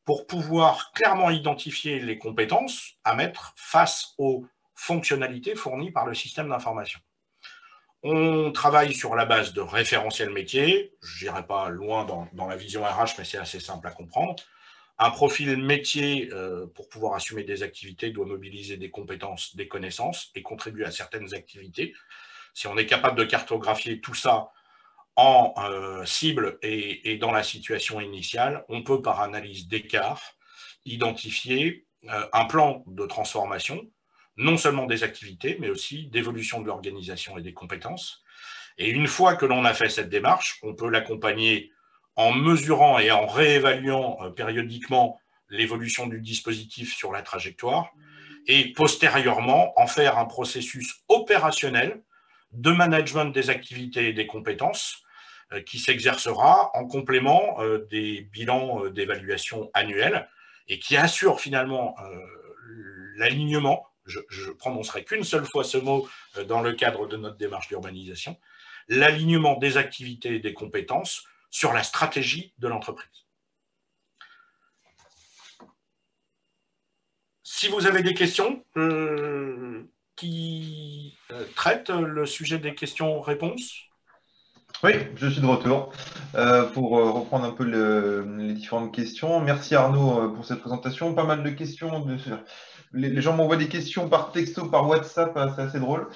Speaker 5: pour pouvoir clairement identifier les compétences à mettre face aux fonctionnalités fournies par le système d'information. On travaille sur la base de référentiels métiers. Je n'irai pas loin dans la vision RH, mais c'est assez simple à comprendre. Un profil métier, pour pouvoir assumer des activités, doit mobiliser des compétences, des connaissances et contribuer à certaines activités. Si on est capable de cartographier tout ça en cible et dans la situation initiale, on peut, par analyse d'écart, identifier un plan de transformation, non seulement des activités, mais aussi d'évolution de l'organisation et des compétences. Et une fois que l'on a fait cette démarche, on peut l'accompagner en mesurant et en réévaluant périodiquement l'évolution du dispositif sur la trajectoire et postérieurement en faire un processus opérationnel de management des activités et des compétences qui s'exercera en complément des bilans d'évaluation annuels et qui assure finalement l'alignement, je prononcerai qu'une seule fois ce mot dans le cadre de notre démarche d'urbanisation, l'alignement des activités et des compétences sur la stratégie de l'entreprise. Si vous avez des questions qui traitent le sujet des questions-réponses.
Speaker 4: Oui, je suis de retour pour reprendre un peu les différentes questions. Merci Arnaud pour cette présentation. Pas mal de questions. Les gens m'envoient des questions par texto, par WhatsApp, c'est assez drôle.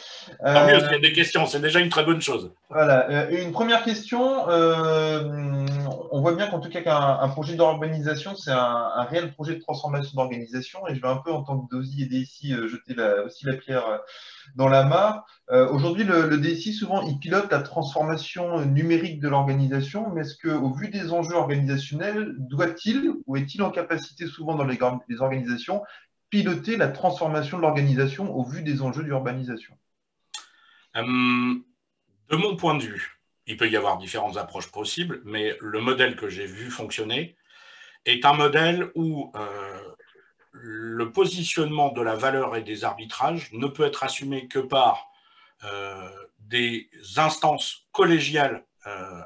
Speaker 5: Tant mieux s'il y a des questions, c'est déjà une très bonne chose.
Speaker 4: Voilà, une première question. On voit bien qu'en tout cas qu'un projet d'urbanisation, c'est un réel projet de transformation d'organisation. Et je vais un peu, en tant que DOSI et DSI, jeter aussi la pierre dans la mare. Aujourd'hui, le DSI, souvent, il pilote la transformation numérique de l'organisation. Mais est-ce qu'au vu des enjeux organisationnels, doit-il ou est-il en capacité, souvent dans les organisations, piloter la transformation de l'organisation au vu des enjeux d'urbanisation?
Speaker 5: De mon point de vue, il peut y avoir différentes approches possibles, mais le modèle que j'ai vu fonctionner est un modèle où le positionnement de la valeur et des arbitrages ne peut être assumé que par des instances collégiales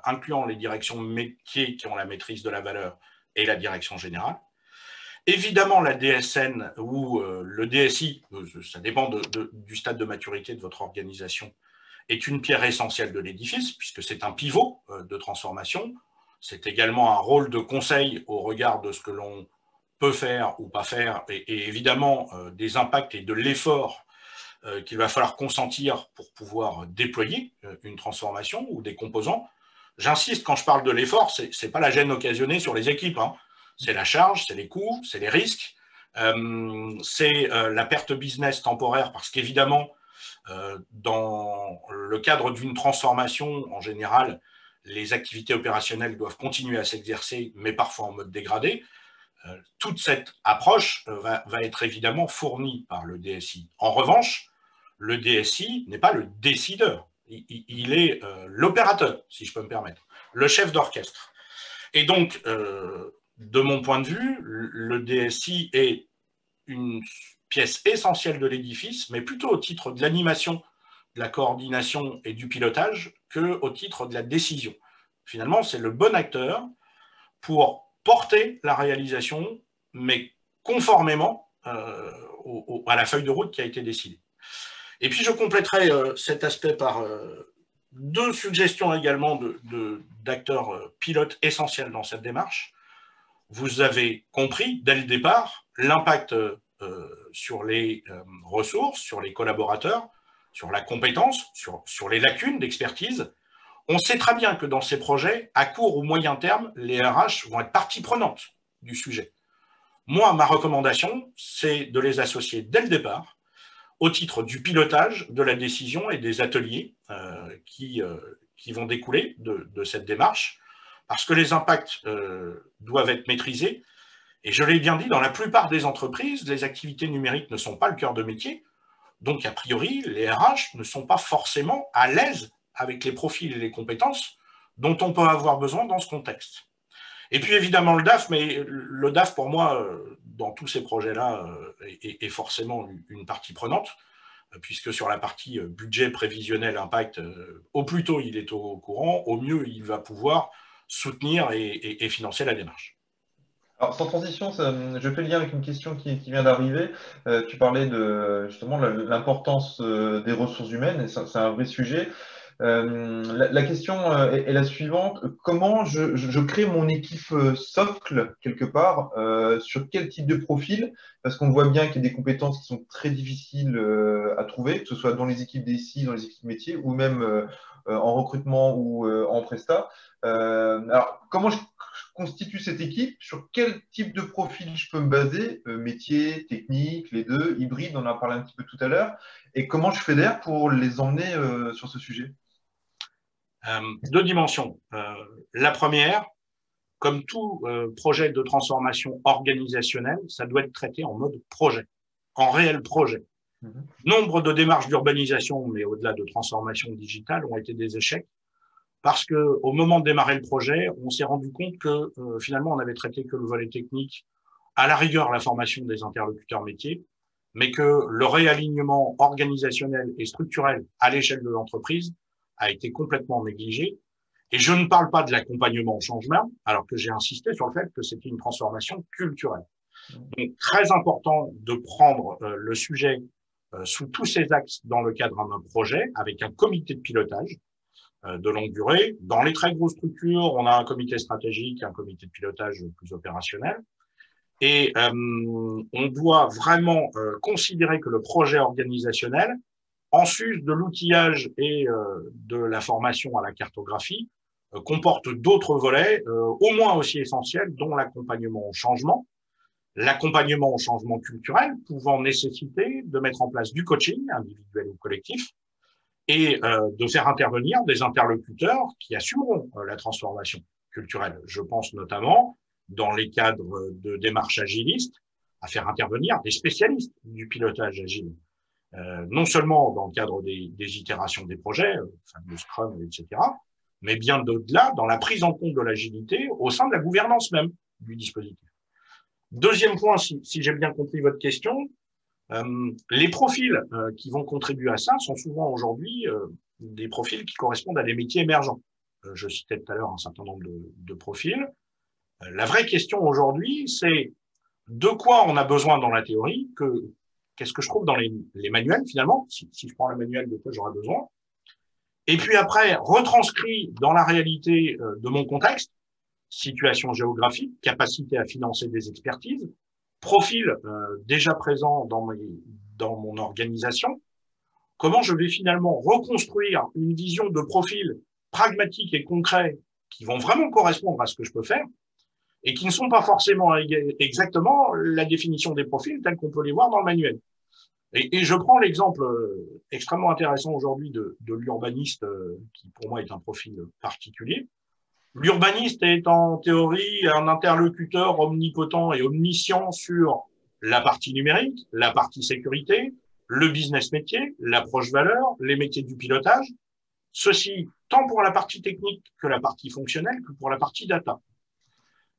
Speaker 5: incluant les directions métiers qui ont la maîtrise de la valeur et la direction générale. Évidemment, la DSN ou le DSI, ça dépend du stade de maturité de votre organisation, est une pierre essentielle de l'édifice, puisque c'est un pivot de transformation. C'est également un rôle de conseil au regard de ce que l'on peut faire ou pas faire, et évidemment des impacts et de l'effort qu'il va falloir consentir pour pouvoir déployer une transformation ou des composants. J'insiste, quand je parle de l'effort, ce n'est pas la gêne occasionnée sur les équipes, hein. C'est la charge, c'est les coûts, c'est les risques, c'est la perte business temporaire, parce qu'évidemment, dans le cadre d'une transformation, en général, les activités opérationnelles doivent continuer à s'exercer, mais parfois en mode dégradé. Toute cette approche va être évidemment fournie par le DSI. En revanche, le DSI n'est pas le décideur, il est l'opérateur, si je peux me permettre, le chef d'orchestre. Et donc, de mon point de vue, le DSI est une pièce essentielle de l'édifice, mais plutôt au titre de l'animation, de la coordination et du pilotage qu'au titre de la décision. Finalement, c'est le bon acteur pour porter la réalisation, mais conformément à la feuille de route qui a été décidée. Et puis, je compléterai cet aspect par deux suggestions également d'acteurs pilotes essentiels dans cette démarche. Vous avez compris dès le départ l'impact sur les ressources, sur les collaborateurs, sur la compétence, sur les lacunes d'expertise. On sait très bien que dans ces projets, à court ou moyen terme, les RH vont être partie prenante du sujet. Moi, ma recommandation, c'est de les associer dès le départ au titre du pilotage, de la décision et des ateliers qui vont découler de cette démarche, parce que les impacts doivent être maîtrisés. Et je l'ai bien dit, dans la plupart des entreprises, les activités numériques ne sont pas le cœur de métier. Donc, a priori, les RH ne sont pas forcément à l'aise avec les profils et les compétences dont on peut avoir besoin dans ce contexte. Et puis, évidemment, le DAF, mais le DAF, pour moi, dans tous ces projets-là, est forcément une partie prenante, puisque sur la partie budget, prévisionnel, impact, au plus tôt il est au courant, au mieux il va pouvoir soutenir et financer la démarche.
Speaker 4: Alors, sans transition, je fais le lien avec une question qui vient d'arriver. Tu parlais de justement l'importance des ressources humaines, et c'est un vrai sujet. La question est la suivante. Comment je crée mon équipe socle quelque part, sur quel type de profil? Parce qu'on voit bien qu'il y a des compétences qui sont très difficiles à trouver, que ce soit dans les équipes DSI, dans les équipes métiers, ou même en recrutement ou en presta. Alors, comment je constitue cette équipe? Sur quel type de profil je peux me baser? Métier, technique, les deux, hybride, on en a parlé un petit peu tout à l'heure. Et comment je fédère pour les emmener sur ce sujet?
Speaker 5: Deux dimensions. La première, comme tout projet de transformation organisationnelle, ça doit être traité en mode projet, en réel projet. Nombre de démarches d'urbanisation, mais au-delà de transformation digitale, ont été des échecs parce qu'au moment de démarrer le projet, on s'est rendu compte que finalement, on avait traité que le volet technique, à la rigueur la formation des interlocuteurs métiers, mais que le réalignement organisationnel et structurel à l'échelle de l'entreprise a été complètement négligé. Et je ne parle pas de l'accompagnement au changement, alors que j'ai insisté sur le fait que c'était une transformation culturelle. Donc, très important de prendre le sujet sous tous ses axes dans le cadre d'un projet, avec un comité de pilotage de longue durée. Dans les très grosses structures, on a un comité stratégique, un comité de pilotage plus opérationnel. Et on doit vraiment considérer que le projet organisationnel, en sus de l'outillage et de la formation à la cartographie, comporte d'autres volets, au moins aussi essentiels, dont l'accompagnement au changement culturel, pouvant nécessiter de mettre en place du coaching, individuel ou collectif, et de faire intervenir des interlocuteurs qui assumeront la transformation culturelle. Je pense notamment, dans les cadres de démarches agilistes, à faire intervenir des spécialistes du pilotage agile. Non seulement dans le cadre des itérations des projets, le Scrum, etc., mais bien au-delà, dans la prise en compte de l'agilité au sein de la gouvernance même du dispositif. Deuxième point, si j'ai bien compris votre question, les profils qui vont contribuer à ça sont souvent aujourd'hui des profils qui correspondent à des métiers émergents. Je citais tout à l'heure un certain nombre de profils. La vraie question aujourd'hui, c'est de quoi on a besoin dans la théorie, qu'est-ce que je trouve dans les manuels finalement, si je prends le manuel de quoi j'aurai besoin, et puis après, retranscrit dans la réalité de mon contexte, situation géographique, capacité à financer des expertises, profil déjà présent dans mon organisation, comment je vais finalement reconstruire une vision de profil pragmatique et concret qui vont vraiment correspondre à ce que je peux faire et qui ne sont pas forcément exactement la définition des profils tels qu'on peut les voir dans le manuel. Et je prends l'exemple extrêmement intéressant aujourd'hui de l'urbaniste, qui pour moi est un profil particulier. L'urbaniste est en théorie un interlocuteur omnipotent et omniscient sur la partie numérique, la partie sécurité, le business métier, l'approche valeur, les métiers du pilotage. Ceci tant pour la partie technique que la partie fonctionnelle que pour la partie data.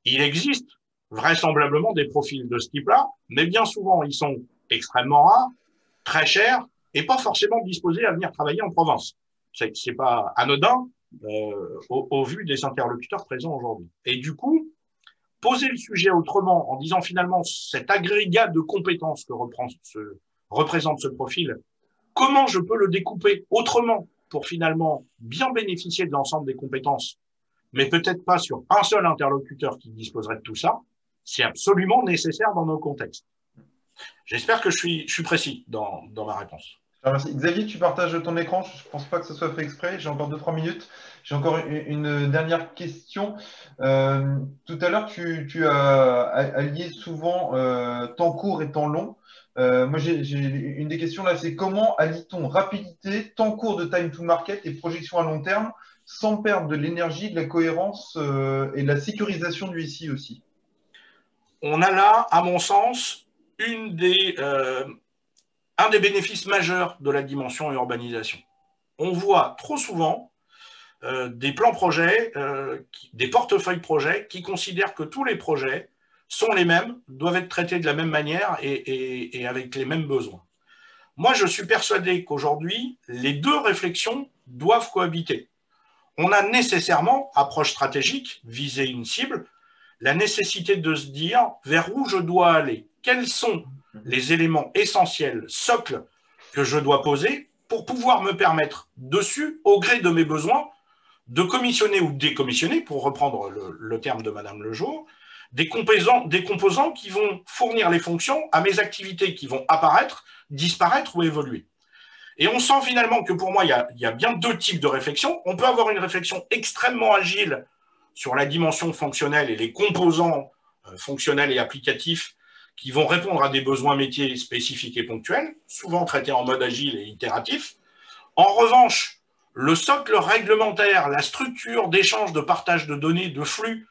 Speaker 5: Il existe vraisemblablement des profils de ce type-là, mais bien souvent, ils sont extrêmement rares, très chers et pas forcément disposés à venir travailler en province. C'est pas anodin au vu des interlocuteurs présents aujourd'hui. Et du coup, poser le sujet autrement en disant finalement cet agrégat de compétences que représente ce profil, comment je peux le découper autrement pour finalement bien bénéficier de l'ensemble des compétences, mais peut-être pas sur un seul interlocuteur qui disposerait de tout ça, c'est absolument nécessaire dans nos contextes. J'espère que je suis précis dans ma réponse.
Speaker 4: Merci. Xavier, tu partages ton écran. Je ne pense pas que ce soit fait exprès. J'ai encore 2-3 minutes. J'ai encore une dernière question. Tout à l'heure, tu as allié souvent temps court et temps long. Moi, j'ai une des questions là, c'est comment allie-t-on rapidité, temps court de time to market et projection à long terme sans perdre de l'énergie, de la cohérence et de la sécurisation du SI aussi?
Speaker 5: On a là, à mon sens, un des bénéfices majeurs de la dimension urbanisation. On voit trop souvent des plans projets, des portefeuilles projets qui considèrent que tous les projets sont les mêmes, doivent être traités de la même manière et avec les mêmes besoins. Moi, je suis persuadé qu'aujourd'hui, les deux réflexions doivent cohabiter. On a nécessairement, approche stratégique, viser une cible, la nécessité de se dire vers où je dois aller, quels sont les éléments essentiels, socles, que je dois poser pour pouvoir me permettre dessus, au gré de mes besoins, de commissionner ou décommissionner, pour reprendre le terme de Madame Lejour, des composants qui vont fournir les fonctions à mes activités qui vont apparaître, disparaître ou évoluer. Et on sent finalement que pour moi, il y a bien deux types de réflexion. On peut avoir une réflexion extrêmement agile sur la dimension fonctionnelle et les composants fonctionnels et applicatifs qui vont répondre à des besoins métiers spécifiques et ponctuels, souvent traités en mode agile et itératif. En revanche, le socle réglementaire, la structure d'échange, de partage de données, de flux,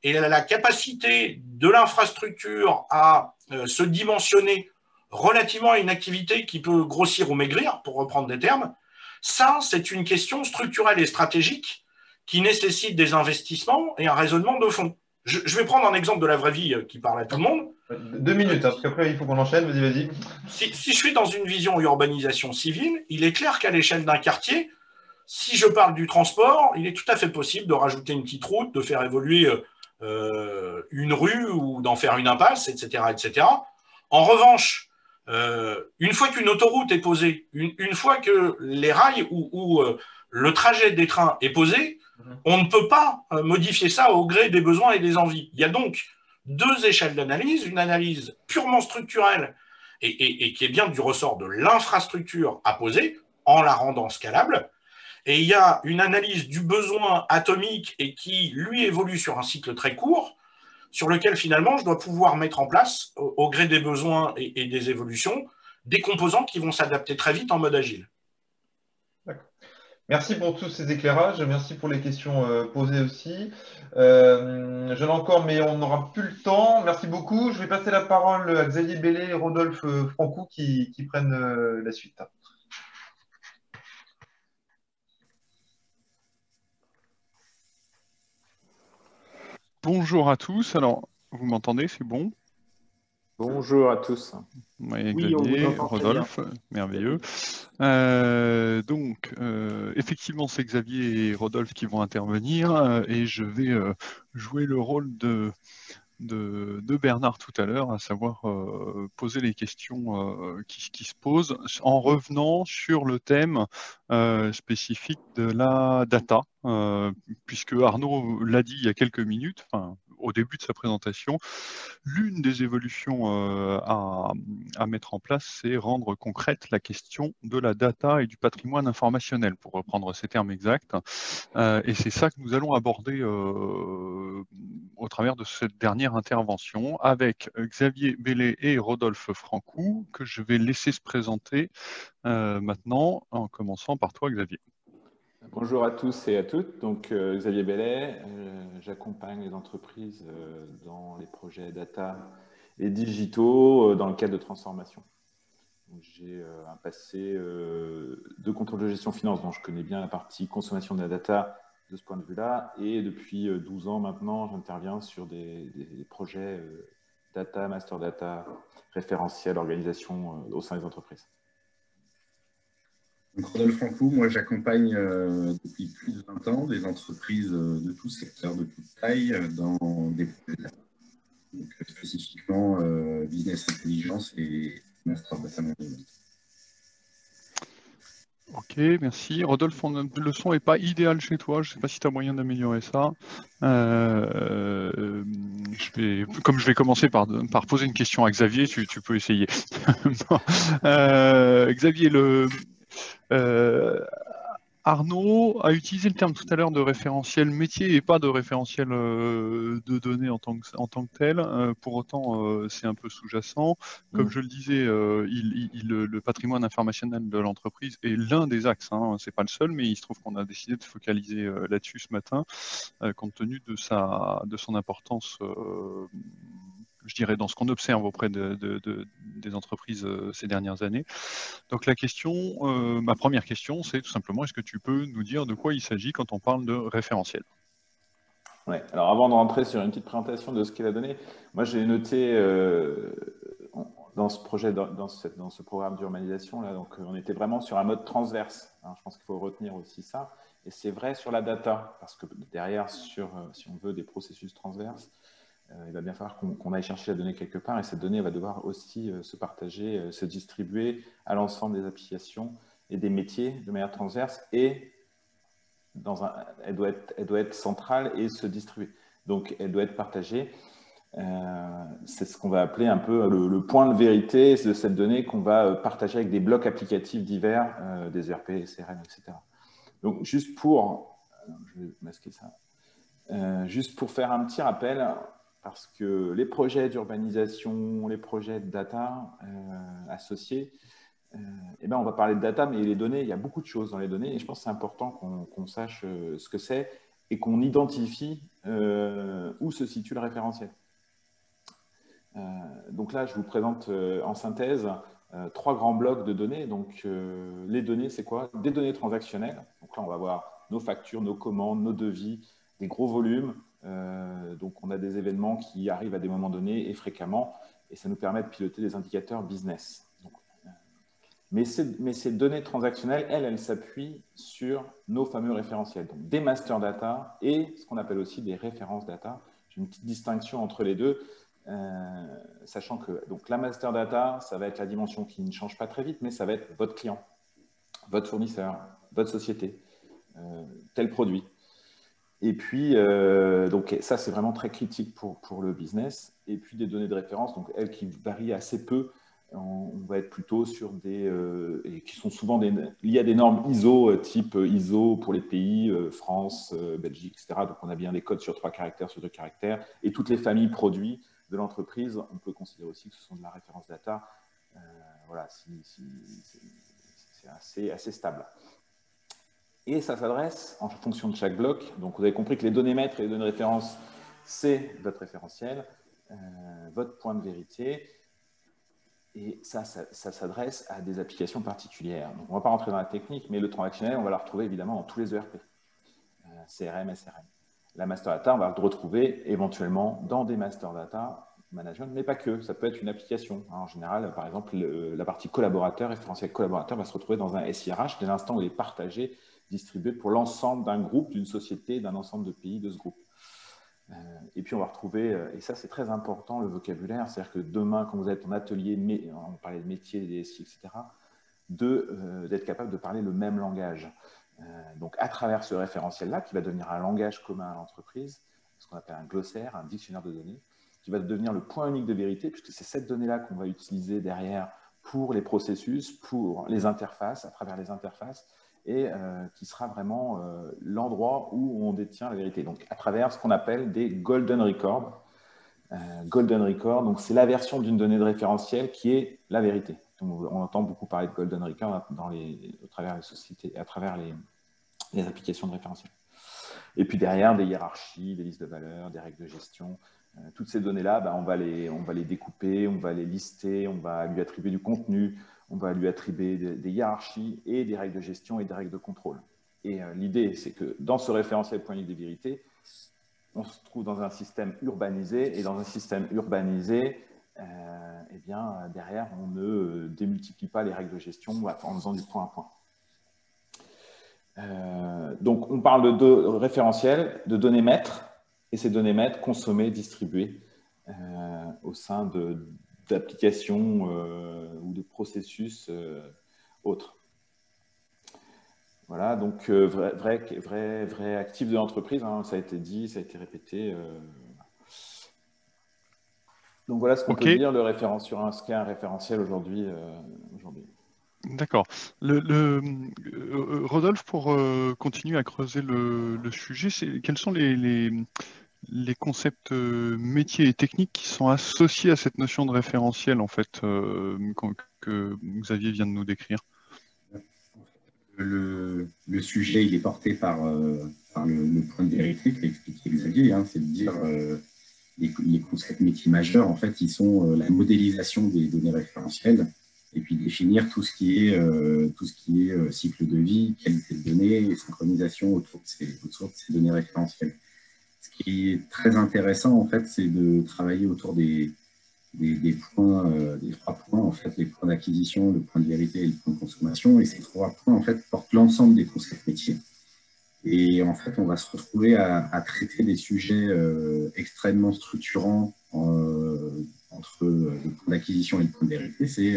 Speaker 5: et la capacité de l'infrastructure à se dimensionner relativement à une activité qui peut grossir ou maigrir, pour reprendre des termes, ça, c'est une question structurelle et stratégique qui nécessite des investissements et un raisonnement de fond. Je vais prendre un exemple de la vraie vie qui parle à tout le monde.
Speaker 4: 2 minutes, parce qu'après, il faut qu'on enchaîne. Vas-y.
Speaker 5: Si je suis dans une vision urbanisation civile, il est clair qu'à l'échelle d'un quartier, si je parle du transport, il est tout à fait possible de rajouter une petite route, de faire évoluer une rue ou d'en faire une impasse, etc., etc. En revanche, une fois qu'une autoroute est posée, une fois que les rails ou le trajet des trains est posé, on ne peut pas modifier ça au gré des besoins et des envies. Il y a donc deux échelles d'analyse, une analyse purement structurelle et qui est bien du ressort de l'infrastructure à poser en la rendant scalable. Et il y a une analyse du besoin atomique et qui, lui, évolue sur un cycle très court, sur lequel, finalement, je dois pouvoir mettre en place, au gré des besoins et des évolutions, des composants qui vont s'adapter très vite en mode agile.
Speaker 4: D'accord. Merci pour tous ces éclairages. Merci pour les questions posées aussi. J'en ai encore, mais on n'aura plus le temps. Merci beaucoup. Je vais passer la parole à Xavier Bellet et Rodolphe Francou qui prennent la suite.
Speaker 6: Bonjour à tous. Alors, vous m'entendez, c'est bon?
Speaker 7: Bonjour à tous.
Speaker 6: Oui,
Speaker 1: Oui, on vous
Speaker 6: Xavier,
Speaker 1: entend très
Speaker 6: Rodolphe, merveilleux. Effectivement, c'est Xavier et Rodolphe qui vont intervenir et je vais jouer le rôle de Bernard tout à l'heure, à savoir poser les questions qui se posent en revenant sur le thème spécifique de la data, puisque Arnaud l'a dit il y a quelques minutes, enfin, au début de sa présentation, l'une des évolutions à mettre en place, c'est rendre concrète la question de la data et du patrimoine informationnel, pour reprendre ces termes exacts. Et c'est ça que nous allons aborder au travers de cette dernière intervention avec Xavier Bellet et Rodolphe Francou, que je vais laisser se présenter maintenant, en commençant par toi, Xavier.
Speaker 7: Bonjour à tous et à toutes. Donc, Xavier Bellet, j'accompagne les entreprises dans les projets data et digitaux dans le cadre de transformation. J'ai un passé de contrôle de gestion finance, dont je connais bien la partie consommation de la data de ce point de vue-là. Et depuis 12 ans maintenant, j'interviens sur des projets data, master data, référentiel, organisation au sein des entreprises.
Speaker 8: Donc, Rodolphe Rancou, moi j'accompagne depuis plus de 20 ans des entreprises de tout secteur, de toute taille, dans des projets data. Donc, spécifiquement business intelligence et master data management.
Speaker 6: Ok, merci. Rodolphe, le son n'est pas idéal chez toi. Je ne sais pas si tu as moyen d'améliorer ça. Comme je vais commencer par poser une question à Xavier, tu peux essayer. Bon. Xavier, Arnaud a utilisé le terme tout à l'heure de référentiel métier et pas de référentiel de données en tant que tel. Pour autant, c'est un peu sous-jacent. Comme je le disais, le patrimoine informationnel de l'entreprise est l'un des axes. Hein, c'est pas le seul, mais il se trouve qu'on a décidé de focaliser là-dessus ce matin, compte tenu de son importance. Je dirais, dans ce qu'on observe auprès des entreprises ces dernières années. Donc ma première question, c'est tout simplement, est-ce que tu peux nous dire de quoi il s'agit quand on parle de référentiel?
Speaker 7: Oui, alors avant de rentrer sur une petite présentation de ce qu'est la donnée, moi j'ai noté dans ce projet, dans ce programme d'urbanisation, là, donc on était vraiment sur un mode transverse. Hein, je pense qu'il faut retenir aussi ça. Et c'est vrai sur la data, parce que derrière, si on veut des processus transverses, il va bien falloir qu'on aille chercher la donnée quelque part, et cette donnée va devoir aussi se partager, se distribuer à l'ensemble des applications et des métiers de manière transverse, et elle doit être centrale et se distribuer. Donc, elle doit être partagée. C'est ce qu'on va appeler un peu le point de vérité de cette donnée qu'on va partager avec des blocs applicatifs divers, des ERP, CRM, etc. Donc, juste pour... je vais masquer ça. Juste pour faire un petit rappel... Parce que les projets d'urbanisation, les projets de data associés, on va parler de data, mais les données, il y a beaucoup de choses dans les données, et je pense que c'est important qu'on sache ce que c'est et qu'on identifie où se situe le référentiel. Donc là, je vous présente en synthèse 3 grands blocs de données. Donc, les données, c'est quoi? Des données transactionnelles. Donc là, on va voir nos factures, nos commandes, nos devis, des gros volumes. Donc, on a des événements qui arrivent à des moments donnés et fréquemment, et ça nous permet de piloter des indicateurs business. Donc, mais ces données transactionnelles, elles s'appuient sur nos fameux référentiels, donc des master data et ce qu'on appelle aussi des références data. J'ai une petite distinction entre les deux, sachant que donc, la master data, ça va être la dimension qui ne change pas très vite, mais ça va être votre client, votre fournisseur, votre société, tel produit. Et puis, donc ça, c'est vraiment très critique pour le business. Et puis, des données de référence, donc elles qui varient assez peu, on va être plutôt sur et qui sont souvent liées à des normes ISO, type ISO pour les pays, France, Belgique, etc. Donc, on a bien des codes sur 3 caractères, sur 2 caractères. Et toutes les familles produits de l'entreprise, on peut considérer aussi que ce sont de la référence data. Voilà, c'est assez stable. Et ça s'adresse en fonction de chaque bloc. Donc, vous avez compris que les données maîtres et les données références, c'est votre référentiel, votre point de vérité. Et ça s'adresse à des applications particulières. Donc, on ne va pas rentrer dans la technique, mais le transactionnel, on va la retrouver évidemment dans tous les ERP, CRM, SRM. La master data, on va le retrouver éventuellement dans des master data management, mais pas que. Ça peut être une application. En général, par exemple, la partie collaborateur, référentiel collaborateur, va se retrouver dans un SIRH dès l'instant où il est partagé, distribué pour l'ensemble d'un groupe, d'une société, d'un ensemble de pays de ce groupe. Et puis on va retrouver, et ça c'est très important, le vocabulaire, c'est-à-dire que demain, quand vous êtes en atelier, on parlait de métier, des SI, etc., d'être capable de parler le même langage. Donc à travers ce référentiel-là, qui va devenir un langage commun à l'entreprise, ce qu'on appelle un glossaire, un dictionnaire de données, qui va devenir le point unique de vérité, puisque c'est cette donnée-là qu'on va utiliser derrière pour les processus, pour les interfaces, à travers les interfaces, et qui sera vraiment l'endroit où on détient la vérité. Donc, à travers ce qu'on appelle des golden records. Golden record, donc c'est la version d'une donnée de référentiel qui est la vérité. Donc, on entend beaucoup parler de golden record au travers les sociétés, à travers les applications de référentiel. Et puis derrière, des hiérarchies, des listes de valeurs, des règles de gestion. Toutes ces données-là, on va les découper, on va les lister, on va lui attribuer du contenu, on va lui attribuer des hiérarchies et des règles de gestion et des règles de contrôle. Et l'idée, c'est que dans ce référentiel point de vérité, on se trouve dans un système urbanisé, et dans un système urbanisé, eh bien, derrière, on ne démultiplie pas les règles de gestion en faisant du point à point. Donc, on parle de référentiel, de données maîtres, et ces données maîtres consommées, distribuées au sein d'applications ou de processus autres. Voilà, donc vrai actif de l'entreprise, hein, ça a été dit, ça a été répété. Donc voilà ce qu'on peut dire sur ce qu'est un référentiel aujourd'hui.
Speaker 6: D'accord. Rodolphe, pour continuer à creuser le sujet, quels sont les concepts métiers et techniques qui sont associés à cette notion de référentiel, en fait, que Xavier vient de nous décrire?
Speaker 8: Le sujet, il est porté par le point de vérité qu'a expliqué Xavier, hein, c'est de dire les concepts métiers majeurs, en fait, ils sont la modélisation des données référentielles et puis définir tout ce qui est cycle de vie, qualité de données et synchronisation autour de ces données référentielles. Ce qui est très intéressant, en fait, c'est de travailler autour des points, des 3 points, en fait, les points d'acquisition, le point de vérité et le point de consommation. Et ces 3 points, en fait, portent l'ensemble des concepts métiers. Et en fait, on va se retrouver à traiter des sujets extrêmement structurants entre le point d'acquisition et le point de vérité. C'est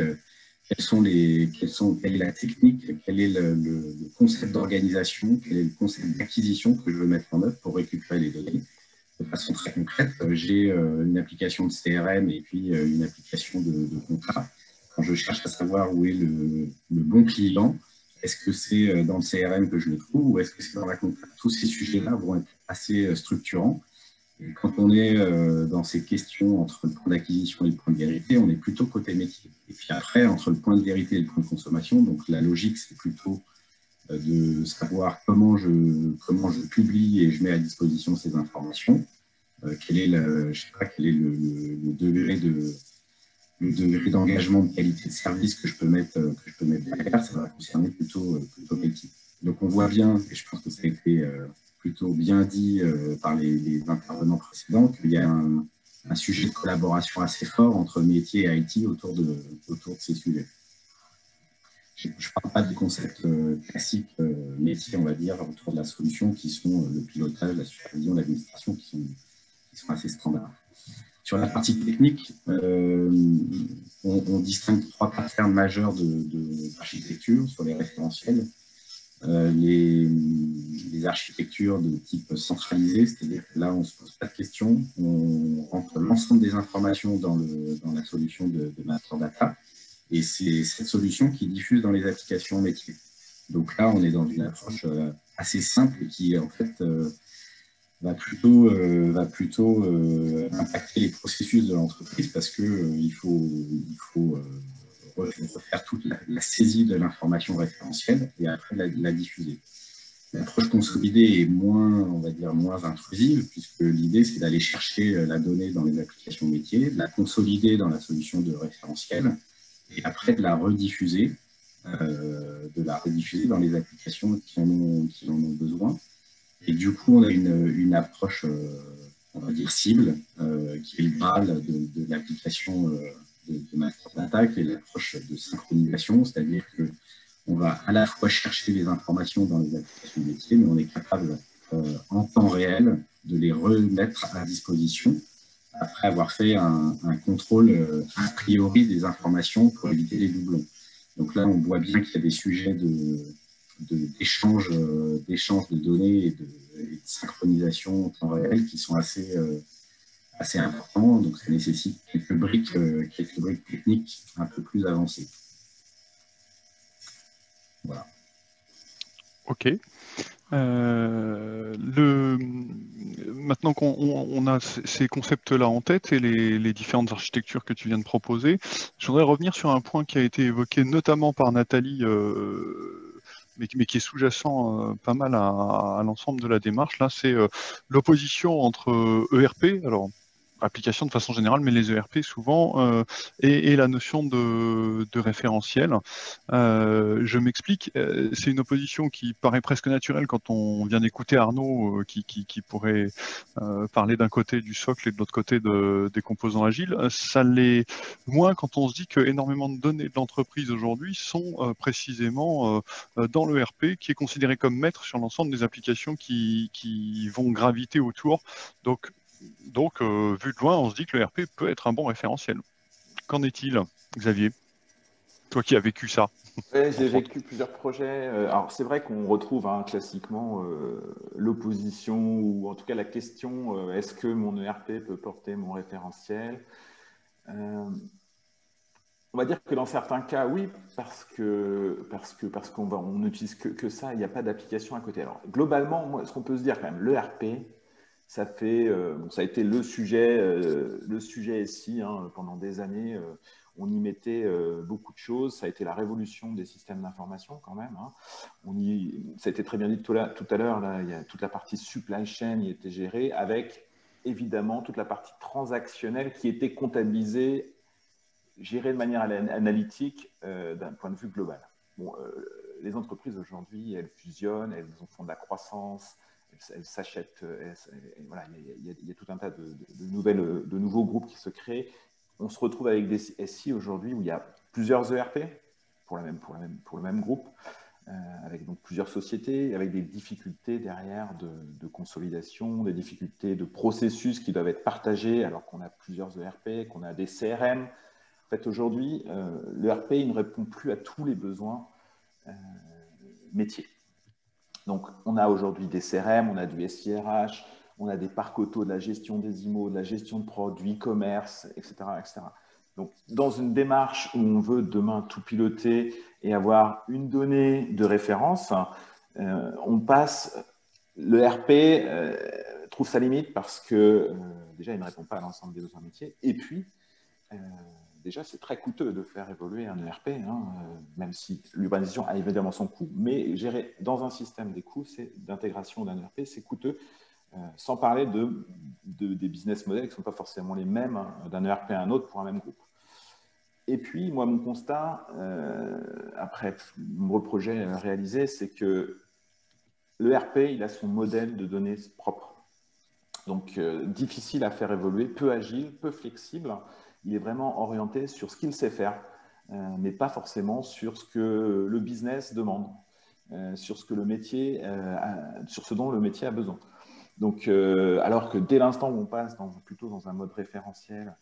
Speaker 8: quelle est la technique, quel est le concept d'organisation, quel est le concept d'acquisition que je veux mettre en œuvre pour récupérer les données. De façon très concrète, j'ai une application de CRM et puis une application de contrat. Quand je cherche à savoir où est le bon client, est-ce que c'est dans le CRM que je le trouve ou est-ce que c'est dans la compta? Tous ces sujets-là vont être assez structurants. Et quand on est dans ces questions entre le point d'acquisition et le point de vérité, on est plutôt côté métier. Et puis après, entre le point de vérité et le point de consommation, donc la logique, c'est plutôt de savoir comment je publie et je mets à disposition ces informations. Quel est le degré d'engagement de qualité de service que je peux mettre derrière, ça va concerner plutôt quel type. Donc on voit bien, et je pense que ça a été plutôt bien dit par les intervenants précédents, qu'il y a un sujet de collaboration assez fort entre métier et IT autour de ces sujets. Je ne parle pas des concepts classiques métiers, on va dire, autour de la solution, qui sont le pilotage, la supervision, l'administration, qui sont assez standards. Sur la partie technique, on distingue 3 patterns majeurs d'architecture sur les référentiels. Les architectures de type centralisé, c'est-à-dire que là, on ne se pose pas de questions, on rentre l'ensemble des informations dans la solution de master data, et c'est cette solution qui diffuse dans les applications métiers. Donc là, on est dans une approche assez simple qui, en fait, va plutôt impacter les processus de l'entreprise parce qu'il faut refaire toute la saisie de l'information référentielle et après la diffuser. L'approche consolidée est on va dire, moins intrusive puisque l'idée, c'est d'aller chercher la donnée dans les applications métiers, de la consolider dans la solution de référentiel et après de la rediffuser dans les applications qui en ont besoin. Et du coup, on a une approche, on va dire, cible, qui est le Graal de l'application de master data, qui est l'approche de synchronisation, c'est-à-dire qu'on va à la fois chercher les informations dans les applications métiers, mais on est capable, en temps réel, de les remettre à disposition après avoir fait un contrôle a priori des informations pour éviter les doublons. Donc là, on voit bien qu'il y a des sujets d'échange de données et de synchronisation en temps réel qui sont assez importants. Donc, ça nécessite quelques briques techniques un peu plus avancées. Voilà.
Speaker 6: OK. Maintenant qu'on a ces concepts-là en tête et les différentes architectures que tu viens de proposer, je voudrais revenir sur un point qui a été évoqué notamment par Nathalie, mais qui est sous-jacent pas mal à l'ensemble de la démarche. Là, c'est l'opposition entre ERP, alors applications de façon générale, mais les ERP souvent, et la notion de référentiel. Je m'explique, c'est une opposition qui paraît presque naturelle quand on vient d'écouter Arnaud qui pourrait parler d'un côté du socle et de l'autre côté des composants agiles. Ça l'est moins quand on se dit que énormément de données de l'entreprise aujourd'hui sont précisément dans l'ERP, qui est considéré comme maître sur l'ensemble des applications qui vont graviter autour. Donc, vu de loin, on se dit que le RP peut être un bon référentiel. Qu'en est-il, Xavier? Toi qui as vécu ça.
Speaker 7: Ouais, j'ai vécu plusieurs projets. Alors, c'est vrai qu'on retrouve classiquement l'opposition, ou en tout cas la question, est-ce que mon ERP peut porter mon référentiel? On va dire que dans certains cas, oui, parce qu'on n'utilise que ça, il n'y a pas d'application à côté. Alors, globalement, moi, ce qu'on peut se dire quand même, l'ERP, ça a été le sujet SI pendant des années. On y mettait beaucoup de choses. Ça a été la révolution des systèmes d'information quand même. Ça a été très bien dit tout à l'heure. Il y a toute la partie supply chain qui était gérée, avec évidemment toute la partie transactionnelle qui était comptabilisée, gérée de manière analytique d'un point de vue global. Bon, les entreprises aujourd'hui, elles fusionnent, elles font de la croissance. Elles s'achètent, voilà, il y a tout un tas de nouveaux groupes qui se créent. On se retrouve avec des SI aujourd'hui où il y a plusieurs ERP pour le même groupe, avec donc plusieurs sociétés, avec des difficultés derrière de consolidation, des difficultés de processus qui doivent être partagés alors qu'on a plusieurs ERP, qu'on a des CRM. En fait, aujourd'hui, l'ERP ne répond plus à tous les besoins métiers. Donc, on a aujourd'hui des CRM, on a du SIRH, on a des parcs auto, de la gestion des IMO, de la gestion de prod, du e-commerce, etc., etc. Donc, dans une démarche où on veut demain tout piloter et avoir une donnée de référence, l'ERP trouve sa limite parce que déjà, il ne répond pas à l'ensemble des besoins métiers. Et puis, déjà, c'est très coûteux de faire évoluer un ERP, même si l'urbanisation a évidemment son coût, mais gérer dans un système des coûts d'intégration d'un ERP, c'est coûteux, sans parler des business models qui ne sont pas forcément les mêmes d'un ERP à un autre pour un même groupe. Et puis, moi, mon constat, après de nombreux projets réalisés, c'est que l'ERP, il a son modèle de données propre. Donc, difficile à faire évoluer, peu agile, peu flexible. Il est vraiment orienté sur ce qu'il sait faire, mais pas forcément sur ce que le business demande, sur ce dont le métier a besoin. Donc, alors que dès l'instant où on passe plutôt dans un mode référentiel,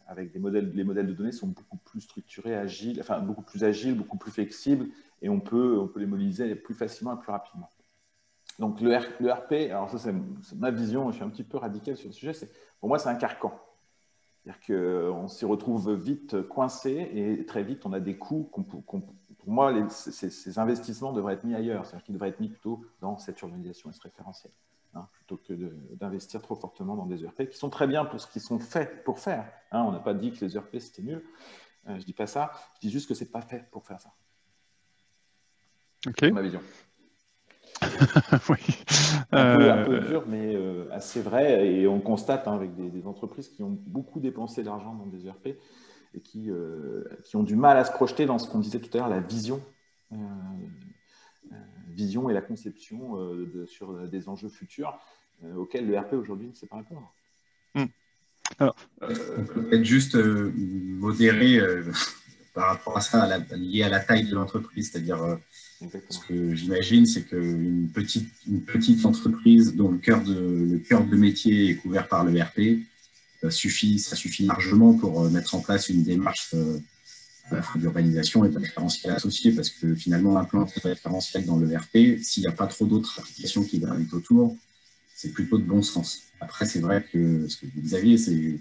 Speaker 7: avec les modèles de données sont beaucoup plus structurés, agiles, enfin beaucoup plus agiles, beaucoup plus flexibles, et on peut les modéliser plus facilement et plus rapidement. Donc, le RP, alors ça c'est ma vision, je suis un petit peu radical sur le sujet, pour moi c'est un carcan. C'est-à-dire qu'on s'y retrouve vite coincé et très vite, on a des coûts. Pour moi, ces investissements devraient être mis ailleurs. C'est-à-dire qu'ils devraient être mis plutôt dans cette urbanisation et ce référentiel, plutôt que d'investir trop fortement dans des ERP qui sont très bien pour ce qu'ils sont faits pour faire. On n'a pas dit que les ERP, c'était nul. Je ne dis pas ça. Je dis juste que ce n'est pas fait pour faire ça.
Speaker 6: Ok.
Speaker 7: C'est ma vision.
Speaker 6: Oui.
Speaker 7: Un peu dur, mais assez vrai. Et on constate avec des entreprises qui ont beaucoup dépensé d'argent dans des ERP et qui ont du mal à se projeter dans ce qu'on disait tout à l'heure, la vision et la conception sur des enjeux futurs auxquels l'ERP aujourd'hui ne sait pas répondre.
Speaker 8: Alors, on peut peut-être juste modérer par rapport à ça, lié à la taille de l'entreprise, c'est-à-dire ce que j'imagine, c'est qu'une petite entreprise dont le cœur de métier est couvert par l'ERP, ça suffit largement pour mettre en place une démarche d'urbanisation et de référentiel associé, parce que finalement, l'implanter référentiel dans l'ERP, s'il n'y a pas trop d'autres applications qui gravitent autour, c'est plutôt de bon sens. Après, c'est vrai que ce que vous disiez, c'est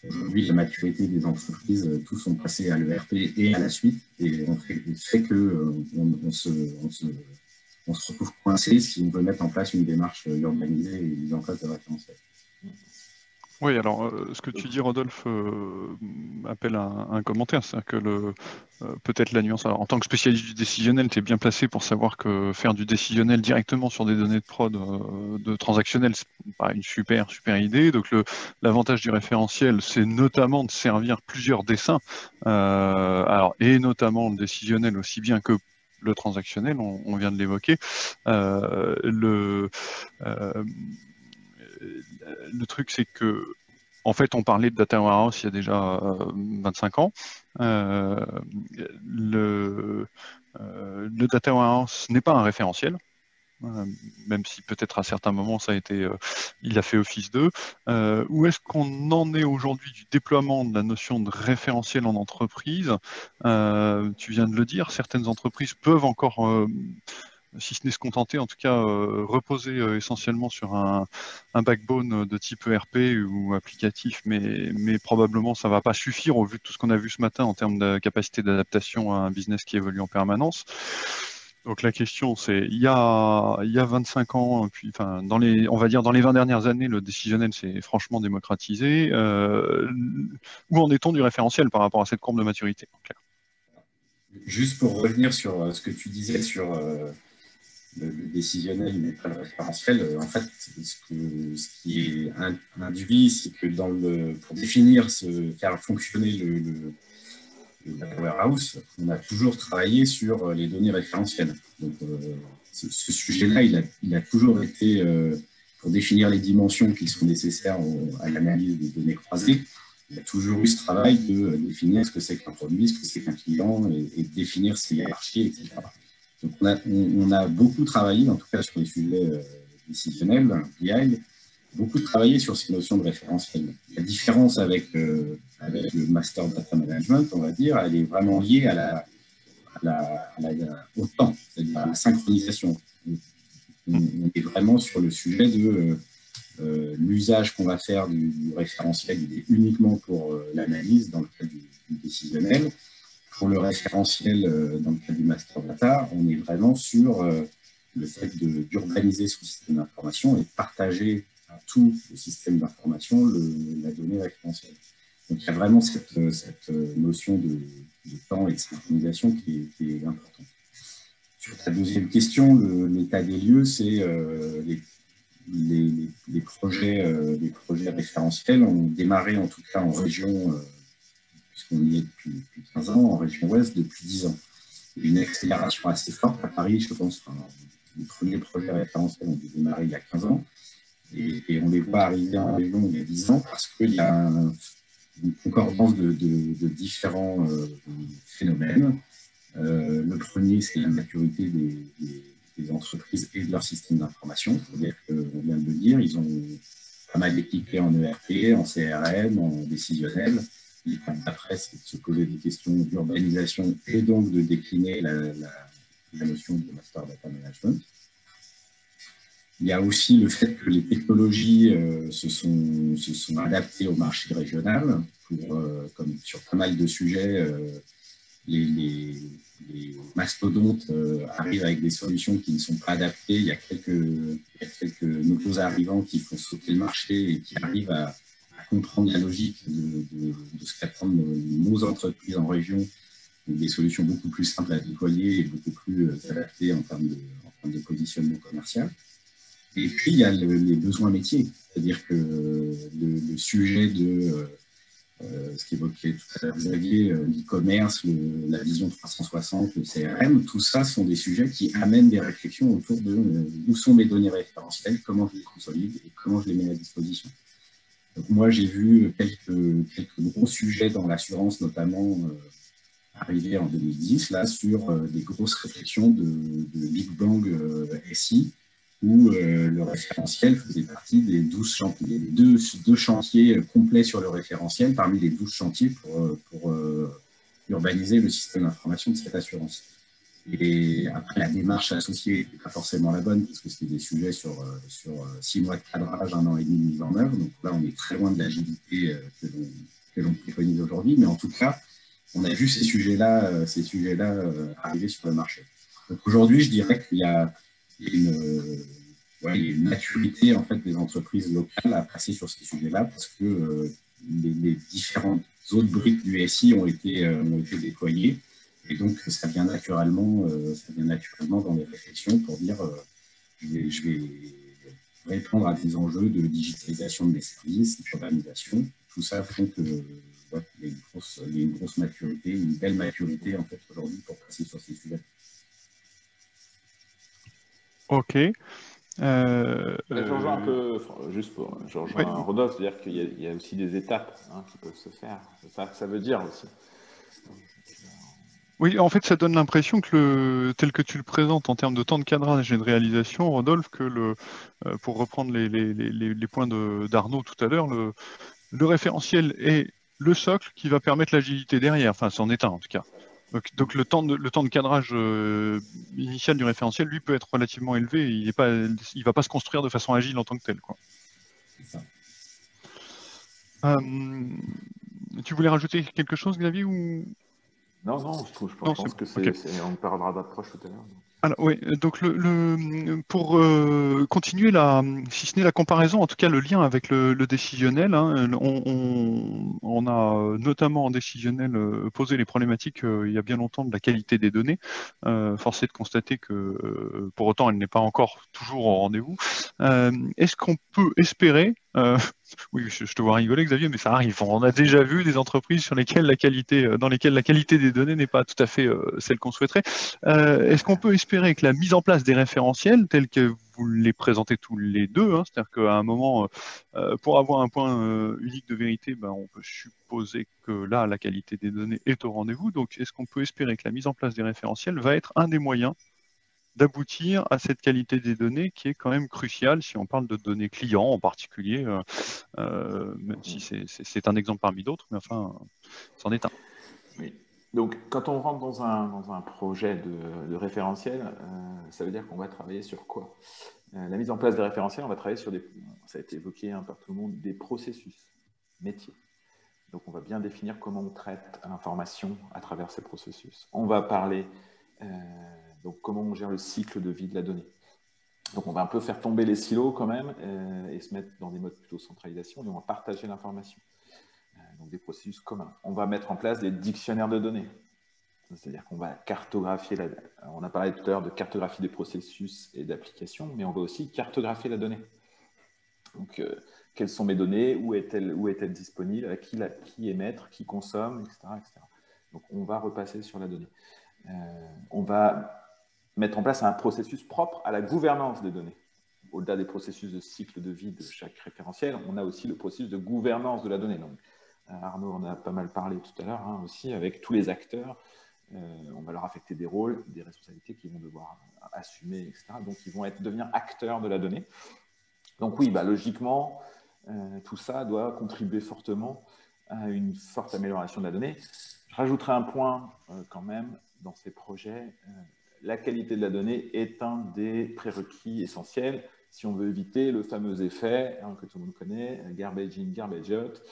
Speaker 8: aujourd'hui la maturité des entreprises, tous sont passés à l'ERP et à la suite, et on fait qu'on se retrouve coincé si on veut mettre en place une démarche urbanisée et mise en place de référentiel.
Speaker 6: Oui, alors ce que tu dis, Rodolphe, appelle un commentaire. C'est-à-dire que peut-être la nuance. Alors, en tant que spécialiste du décisionnel, tu es bien placé pour savoir que faire du décisionnel directement sur des données de prod de transactionnel, c'est pas une super idée. Donc l'avantage du référentiel, c'est notamment de servir plusieurs dessins, alors, et notamment le décisionnel aussi bien que le transactionnel, on vient de l'évoquer. Le truc, c'est que, en fait, on parlait de Data Warehouse il y a déjà 25 ans. Le Data Warehouse n'est pas un référentiel, même si peut-être à certains moments ça a été, il a fait office d'eux. Où est-ce qu'on en est aujourd'hui du déploiement de la notion de référentiel en entreprise? Tu viens de le dire, certaines entreprises peuvent encore si ce n'est se contenter, en tout cas reposer essentiellement sur un backbone de type ERP ou applicatif, mais probablement ça ne va pas suffire au vu de tout ce qu'on a vu ce matin en termes de capacité d'adaptation à un business qui évolue en permanence. Donc la question c'est, il y a 25 ans, puis, enfin, on va dire dans les 20 dernières années, le décisionnel s'est franchement démocratisé. Où en est-on du référentiel par rapport à cette courbe de maturité, en clair?
Speaker 8: Juste pour revenir sur ce que tu disais sur le décisionnel n'est pas le référentiel. En fait, ce qui est induit, c'est que pour définir, faire fonctionner le data warehouse, on a toujours travaillé sur les données référentielles. Donc, ce sujet-là, il a toujours été, pour définir les dimensions qui sont nécessaires à l'analyse des données croisées, il y a toujours eu ce travail de définir ce que c'est qu'un produit, ce que c'est qu'un client, et de définir ses hiérarchies, etc. Donc, on a beaucoup travaillé, en tout cas sur les sujets décisionnels, BI, beaucoup travaillé sur ces notions de référentiel. La différence avec le Master Data Management, on va dire, elle est vraiment liée au temps, c'est-à-dire à la synchronisation. On est vraiment sur le sujet de l'usage qu'on va faire du référentiel, il est uniquement pour l'analyse dans le cas du décisionnel. Pour le référentiel, dans le cas du master data, on est vraiment sur le fait d'urbaniser son système d'information et de partager à tout le système d'information la donnée référentielle. Donc il y a vraiment cette notion de temps et de synchronisation qui est importante. Sur ta deuxième question, l'état des lieux, c'est les projets référentiels ont démarré en tout cas en région, puisqu'on y est depuis 15 ans, en région ouest depuis 10 ans. Il y a une accélération assez forte à Paris, je pense. Les premiers projets référentiels ont dû démarrer il y a 15 ans et on les voit arriver en région il y a 10 ans parce qu'il y a une concordance de différents phénomènes. Le premier, c'est la maturité des entreprises et de leur système d'information. C'est-à-dire qu'on vient de le dire, ils ont pas mal équipé en ERP, en CRM, en décisionnel. L'étape d'après, c'est de se poser des questions d'urbanisation et donc de décliner la notion de Master Data Management. Il y a aussi le fait que les technologies se sont adaptées au marché régional. Comme sur pas mal de sujets, les mastodontes arrivent avec des solutions qui ne sont pas adaptées. Il y a quelques nouveaux arrivants qui font sauter le marché et qui arrivent à comprendre la logique de ce qu'attendent nos entreprises en région, des solutions beaucoup plus simples à déployer et beaucoup plus adaptées en termes de positionnement commercial. Et puis, il y a les besoins métiers, c'est-à-dire que le sujet de ce qu'évoquait tout à l'heure Xavier, l'e-commerce, la vision 360, le CRM, tout ça sont des sujets qui amènent des réflexions autour de où sont mes données référentielles, comment je les consolide et comment je les mets à disposition. Donc moi, j'ai vu quelques gros sujets dans l'assurance, notamment arriver en 2010, là, sur des grosses réflexions de Big Bang SI, où le référentiel faisait partie des 12 chantiers. Il y avait deux chantiers complets sur le référentiel parmi les 12 chantiers pour urbaniser le système d'information de cette assurance. Et après, la démarche associée n'était pas forcément la bonne, parce que c'était des sujets sur 6 mois de cadrage, 1 an et demi de mise en œuvre. Donc là, on est très loin de l'agilité que l'on préconise aujourd'hui. Mais en tout cas, on a vu ces sujets-là arriver sur le marché. Donc aujourd'hui, je dirais qu'il y a il y a une maturité en fait, des entreprises locales à passer sur ces sujets-là parce que les différentes autres briques du SI ont été déployées. Et donc, ça vient naturellement dans les réflexions pour dire je vais répondre à des enjeux de digitalisation de mes services, d'urbanisation. Tout ça font que il y a une grosse maturité, une belle maturité en fait aujourd'hui pour passer sur ces sujets.
Speaker 6: Ok.
Speaker 7: Je rejoins un peu, juste pour, je rejoins
Speaker 6: Oui.
Speaker 7: Rodolphe, c'est-à-dire qu'il y a aussi des étapes qui peuvent se faire. C'est ça que ça veut dire aussi.
Speaker 6: Oui, en fait, ça donne l'impression que tel que tu le présentes en termes de temps de cadrage et de réalisation, Rodolphe, que pour reprendre les points d'Arnaud tout à l'heure, le référentiel est le socle qui va permettre l'agilité derrière. Enfin, c'en est un en tout cas. Donc le temps de cadrage initial du référentiel, lui, peut être relativement élevé. Il va pas se construire de façon agile en tant que tel, quoi.
Speaker 8: C'est ça.
Speaker 6: Tu voulais rajouter quelque chose, Xavier, ou...
Speaker 7: Non, je pense que
Speaker 6: okay.
Speaker 7: On parlera d'approche tout à l'heure.
Speaker 6: Alors, oui, donc pour continuer si ce n'est la comparaison, en tout cas le lien avec le décisionnel, hein, on a notamment en décisionnel posé les problématiques il y a bien longtemps de la qualité des données. Force est de constater que pour autant elle n'est pas encore toujours au rendez-vous. Est-ce qu'on peut espérer oui, je te vois rigoler, Xavier, mais ça arrive. On a déjà vu des entreprises dans lesquelles la qualité des données n'est pas tout à fait celle qu'on souhaiterait. Est-ce qu'on peut espérer que la mise en place des référentiels, tels que vous les présentez tous les deux, hein, c'est-à-dire qu'à un moment, pour avoir un point unique de vérité, on peut supposer que là, la qualité des données est au rendez-vous. Donc, est-ce qu'on peut espérer que la mise en place des référentiels va être un des moyens d'aboutir à cette qualité des données qui est quand même cruciale si on parle de données clients en particulier, même si c'est un exemple parmi d'autres, mais enfin, c'en est un.
Speaker 7: Oui. Donc, quand on rentre dans un projet de référentiel, ça veut dire qu'on va travailler sur quoi? La mise en place des référentiels, on va travailler sur ça a été évoqué par tout le monde, des processus métiers. Donc, on va bien définir comment on traite l'information à travers ces processus. On va parler donc comment on gère le cycle de vie de la donnée. Donc, on va un peu faire tomber les silos quand même et se mettre dans des modes plutôt centralisation et on va partager l'information. Donc, des processus communs. On va mettre en place des dictionnaires de données. C'est-à-dire qu'on va cartographier on a parlé tout à l'heure de cartographie des processus et d'applications, mais on va aussi cartographier la donnée. Donc, quelles sont mes données, où est-elle disponible, à qui émettre, qui consomme, etc., etc. Donc, on va repasser sur la donnée. On va mettre en place un processus propre à la gouvernance des données. Au-delà des processus de cycle de vie de chaque référentiel, on a aussi le processus de gouvernance de la donnée. Donc, Arnaud en a pas mal parlé tout à l'heure, aussi, avec tous les acteurs. On va leur affecter des rôles, des responsabilités qu'ils vont devoir assumer, etc. Donc, ils vont devenir acteurs de la donnée. Donc, oui, logiquement, tout ça doit contribuer fortement à une forte amélioration de la donnée. Je rajouterai un point quand même dans ces projets. La qualité de la donnée est un des prérequis essentiels si on veut éviter le fameux effet que tout le monde connaît, garbage in, garbage out.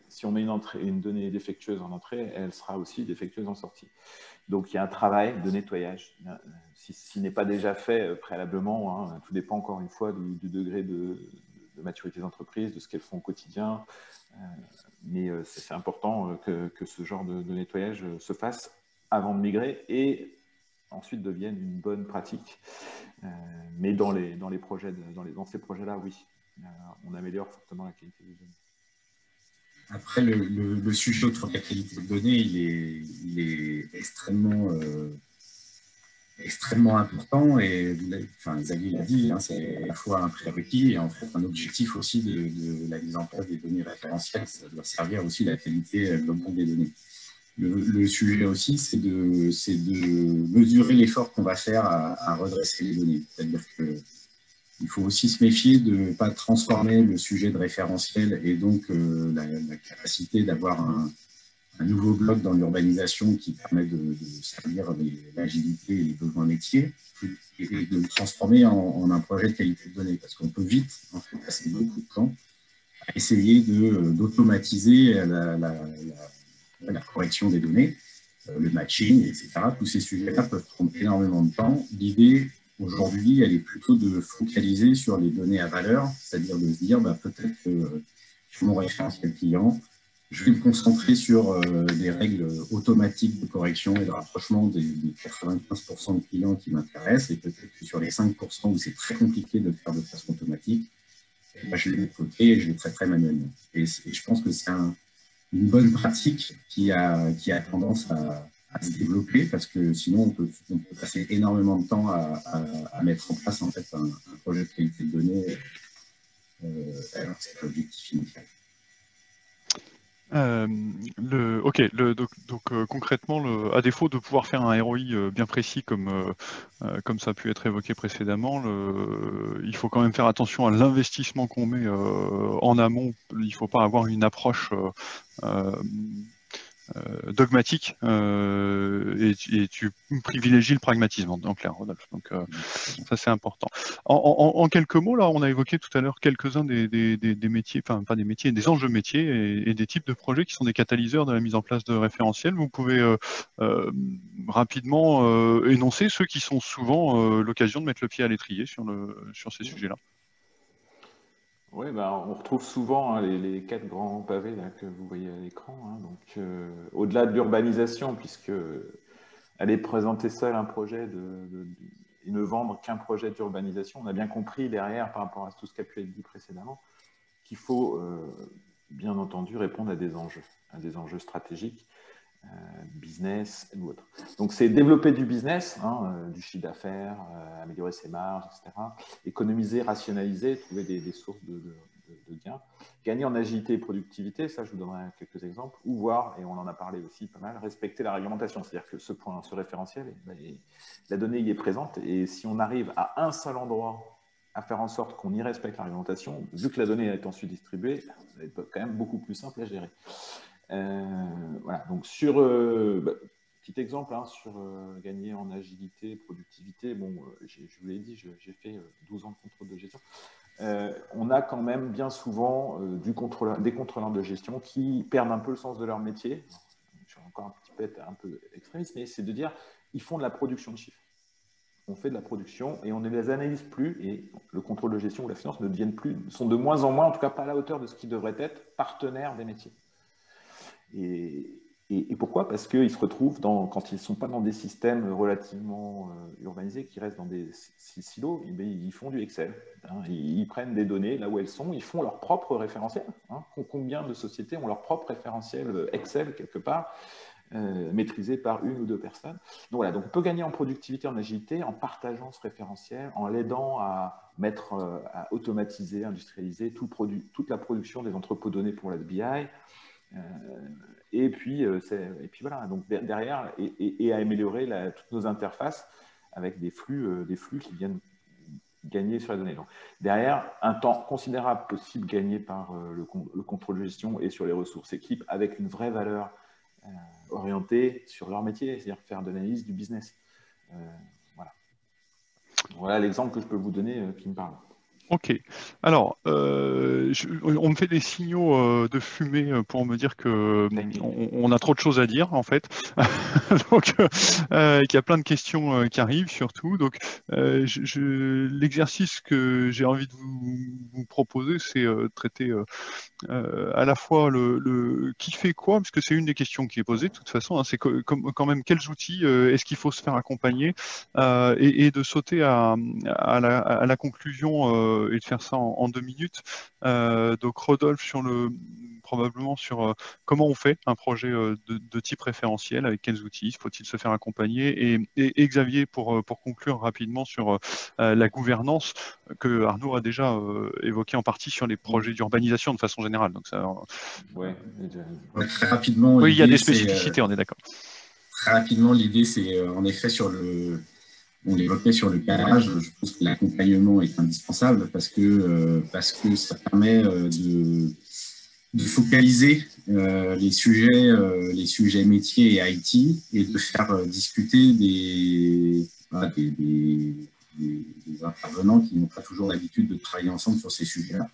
Speaker 7: Si on met une donnée défectueuse en entrée, elle sera aussi défectueuse en sortie. Donc, il y a un travail de nettoyage. S'il n'est pas déjà fait préalablement, tout dépend encore une fois du degré de maturité des entreprises, de ce qu'elles font au quotidien. Mais c'est important que ce genre de nettoyage se fasse avant de migrer et ensuite devienne une bonne pratique. Mais dans ces projets-là, oui, on améliore fortement la qualité des données.
Speaker 8: Après, le sujet autour de la qualité de données, il est extrêmement important et Xavier l'a dit, c'est à la fois un prérequis et en fait un objectif aussi de la mise en place des données référentielles. Ça doit servir aussi la qualité globale des données. Le sujet aussi, c'est de mesurer l'effort qu'on va faire à redresser les données. C'est-à-dire qu'il faut aussi se méfier de ne pas transformer le sujet de référentiel et donc la capacité d'avoir un nouveau bloc dans l'urbanisation qui permet de servir l'agilité et les besoins métiers et de le transformer en un projet de qualité de données. Parce qu'on peut vite en fait, passer beaucoup de temps à essayer d'automatiser la correction des données, le matching, etc. Tous ces sujets-là peuvent prendre énormément de temps. L'idée, Aujourd'hui, elle est plutôt de focaliser sur les données à valeur, c'est-à-dire de se dire peut-être que sur mon référentiel client, je vais me concentrer sur des règles automatiques de correction et de rapprochement des 95% de clients qui m'intéressent, et peut-être que sur les 5% où c'est très compliqué de le faire de façon automatique, je les mets de côté et je les traiterai manuellement. Et je pense que c'est une bonne pratique qui a tendance à se développer, parce que sinon on peut passer énormément de temps à mettre en place en fait un projet de qualité de données alors que c'est l'objectif initial.
Speaker 6: Concrètement, à défaut de pouvoir faire un ROI bien précis comme ça a pu être évoqué précédemment, il faut quand même faire attention à l'investissement qu'on met en amont. Il ne faut pas avoir une approche dogmatique et tu privilégies le pragmatisme en clair, Rodolphe. Donc ça c'est important. En quelques mots, là, on a évoqué tout à l'heure quelques-uns des métiers, enfin pas des métiers, des enjeux métiers et des types de projets qui sont des catalyseurs de la mise en place de référentiels. Vous pouvez rapidement énoncer ceux qui sont souvent l'occasion de mettre le pied à l'étrier sur ces sujets-là.
Speaker 7: Oui, on retrouve souvent les 4 grands pavés là, que vous voyez à l'écran. Donc, au-delà de l'urbanisation, puisque aller présenter seul un projet et ne vendre qu'un projet d'urbanisation, on a bien compris derrière, par rapport à tout ce qui a pu être dit précédemment, qu'il faut bien entendu répondre à des enjeux stratégiques, business ou autres. Donc, c'est développer du business, du chiffre d'affaires, améliorer ses marges, etc. Économiser, rationaliser, trouver des sources de gains. Gagner en agilité et productivité, ça, je vous donnerai quelques exemples. Ou voir, et on en a parlé aussi pas mal, respecter la réglementation. C'est-à-dire que ce référentiel, la donnée y est présente. Et si on arrive à un seul endroit à faire en sorte qu'on y respecte la réglementation, vu que la donnée est ensuite distribuée, ça va être quand même beaucoup plus simple à gérer. Voilà, donc petit exemple sur gagner en agilité, productivité, je vous l'ai dit, j'ai fait 12 ans de contrôle de gestion. On a quand même bien souvent des contrôleurs de gestion qui perdent un peu le sens de leur métier. Je suis encore un peu extrémiste, mais c'est de dire ils font de la production de chiffres. On fait de la production et on ne les analyse plus, et le contrôle de gestion ou la finance sont de moins en moins, en tout cas pas à la hauteur de ce qui devrait être, partenaires des métiers. Et pourquoi? Parce qu'ils se retrouvent, quand ils ne sont pas dans des systèmes relativement urbanisés, qui restent dans des silos, ils font du Excel. Ils prennent des données là où elles sont, ils font leur propre référentiel. Combien de sociétés ont leur propre référentiel Excel quelque part, maîtrisé par 1 ou 2 personnes. Donc voilà, on peut gagner en productivité, en agilité, en partageant ce référentiel, en l'aidant à automatiser, industrialiser toute la production des entrepôts données pour la BI. Et puis voilà, donc derrière, et à améliorer toutes nos interfaces avec des flux qui viennent gagner sur la donnée. Donc, derrière, un temps considérable possible gagné par le contrôle de gestion et sur les ressources équipes avec une vraie valeur orientée sur leur métier, c'est-à-dire faire de l'analyse du business. Voilà l'exemple que je peux vous donner qui me parle.
Speaker 6: Ok. Alors, on me fait des signaux de fumée pour me dire que on a trop de choses à dire, en fait. Donc, qu'il y a plein de questions qui arrivent, surtout. Donc, l'exercice que j'ai envie de vous proposer, c'est traiter à la fois le qui fait quoi, parce que c'est une des questions qui est posée, de toute façon. C'est quand même quels outils est-ce qu'il faut se faire accompagner, et de sauter à la conclusion et de faire ça en 2 minutes. Donc Rodolphe, probablement sur comment on fait un projet de type référentiel, avec quels outils, faut-il se faire accompagner, et Xavier pour conclure rapidement sur la gouvernance que Arnaud a déjà évoqué en partie sur les projets d'urbanisation de façon générale. Donc ça,
Speaker 8: très rapidement.
Speaker 6: Oui, il y a des spécificités, on est d'accord.
Speaker 8: Très rapidement, l'idée, c'est en effet on l'évoquait sur le cadrage. Je pense que l'accompagnement est indispensable parce que ça permet de focaliser les sujets métiers et IT, et de faire discuter des intervenants qui n'ont pas toujours l'habitude de travailler ensemble sur ces sujets-là.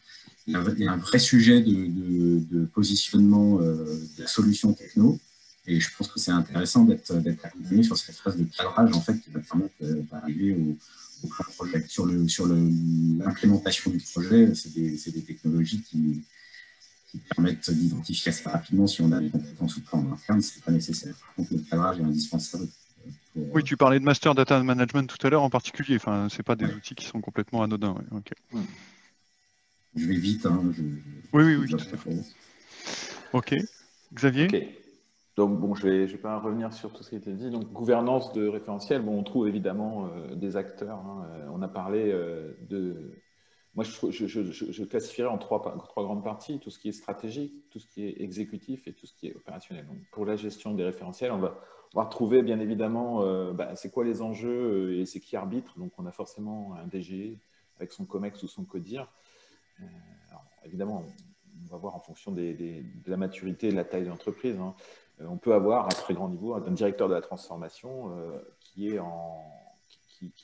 Speaker 8: Il y a un vrai sujet de positionnement de la solution techno. Et je pense que c'est intéressant d'être accompagné sur cette phase de cadrage, en fait, qui va permettre d'arriver aucun projet. Sur l'implémentation du projet, c'est des technologies qui permettent d'identifier assez rapidement si on a des compétences ou pas en interne, ce n'est pas nécessaire. Par contre, le cadrage est indispensable.
Speaker 6: Oui, tu parlais de Master Data Management tout à l'heure en particulier. Enfin, ce n'est pas des outils qui sont complètement anodins. Ouais. Okay.
Speaker 8: Je vais vite. Hein,
Speaker 6: oui, tout à fait. Ok. Xavier?
Speaker 7: Ok. Donc, bon, je vais pas revenir sur tout ce qui a été dit. Donc, gouvernance de référentiel, bon, on trouve évidemment des acteurs. Hein. On a parlé de... Moi, je classifierais en trois grandes parties, tout ce qui est stratégique, tout ce qui est exécutif et tout ce qui est opérationnel. Donc, pour la gestion des référentiels, on va retrouver bien évidemment c'est quoi les enjeux et c'est qui arbitre. Donc, on a forcément un DG avec son COMEX ou son CODIR. Alors, évidemment, on va voir en fonction de la maturité et de la taille de l'entreprise. Hein. On peut avoir à très grand niveau un directeur de la transformation qui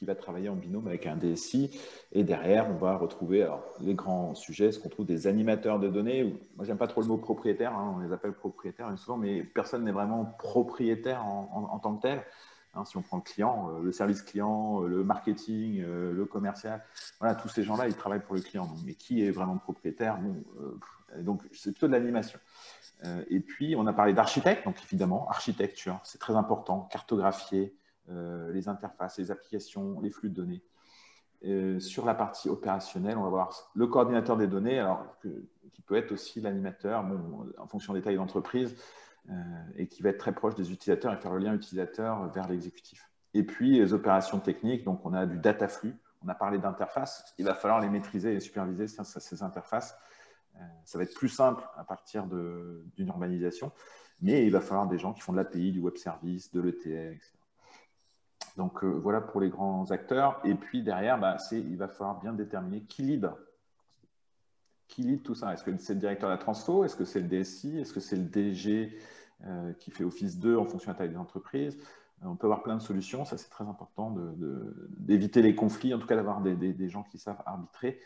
Speaker 7: va travailler en binôme avec un DSI. Et derrière, on va retrouver les grands sujets, ce qu'on trouve des animateurs de données. Moi, j'aime pas trop le mot propriétaire, hein, on les appelle propriétaires souvent, mais personne n'est vraiment propriétaire en tant que tel. Hein, si on prend le client, le service client, le marketing, le commercial, voilà, tous ces gens-là, ils travaillent pour le client. Donc, mais qui est vraiment propriétaire? Donc, c'est plutôt de l'animation. Et puis, on a parlé d'architecte. Donc, évidemment, architecture, c'est très important. Cartographier les interfaces, les applications, les flux de données. Sur la partie opérationnelle, on va voir le coordinateur des données, qui peut être aussi l'animateur, en fonction des tailles d'entreprise, et qui va être très proche des utilisateurs et faire le lien utilisateur vers l'exécutif. Et puis, les opérations techniques, donc on a du data flux, on a parlé d'interfaces, il va falloir les maîtriser et superviser ces interfaces. Ça va être plus simple à partir d'une urbanisation, mais il va falloir des gens qui font de l'API, du web service, de l'ETL, etc. Donc, voilà pour les grands acteurs. Et puis, derrière, il va falloir bien déterminer qui lead. Qui lead tout ça? Est-ce que c'est le directeur de la transfo? Est-ce que c'est le DSI? Est-ce que c'est le DG qui fait office 2 en fonction de la taille de l'entreprise? On peut avoir plein de solutions. Ça, c'est très important d'éviter les conflits, en tout cas d'avoir des gens qui savent arbitrer.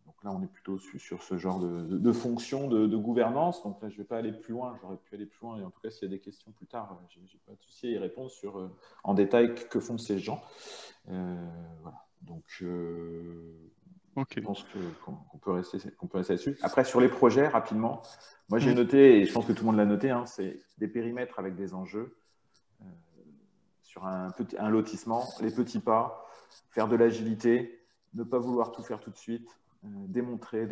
Speaker 7: Donc là, on est plutôt sur ce genre de fonction de gouvernance. Donc là, je ne vais pas aller plus loin. J'aurais pu aller plus loin. Et en tout cas, s'il y a des questions plus tard, je n'ai pas de souci à y répondre sur en détail que font ces gens. Voilà. Donc, je pense qu'on peut rester là-dessus. Après, sur les projets, rapidement, moi, j'ai noté, et je pense que tout le monde l'a noté, hein, c'est des périmètres avec des enjeux sur un lotissement, les petits pas, faire de l'agilité, ne pas vouloir tout faire tout de suite. Démontrer,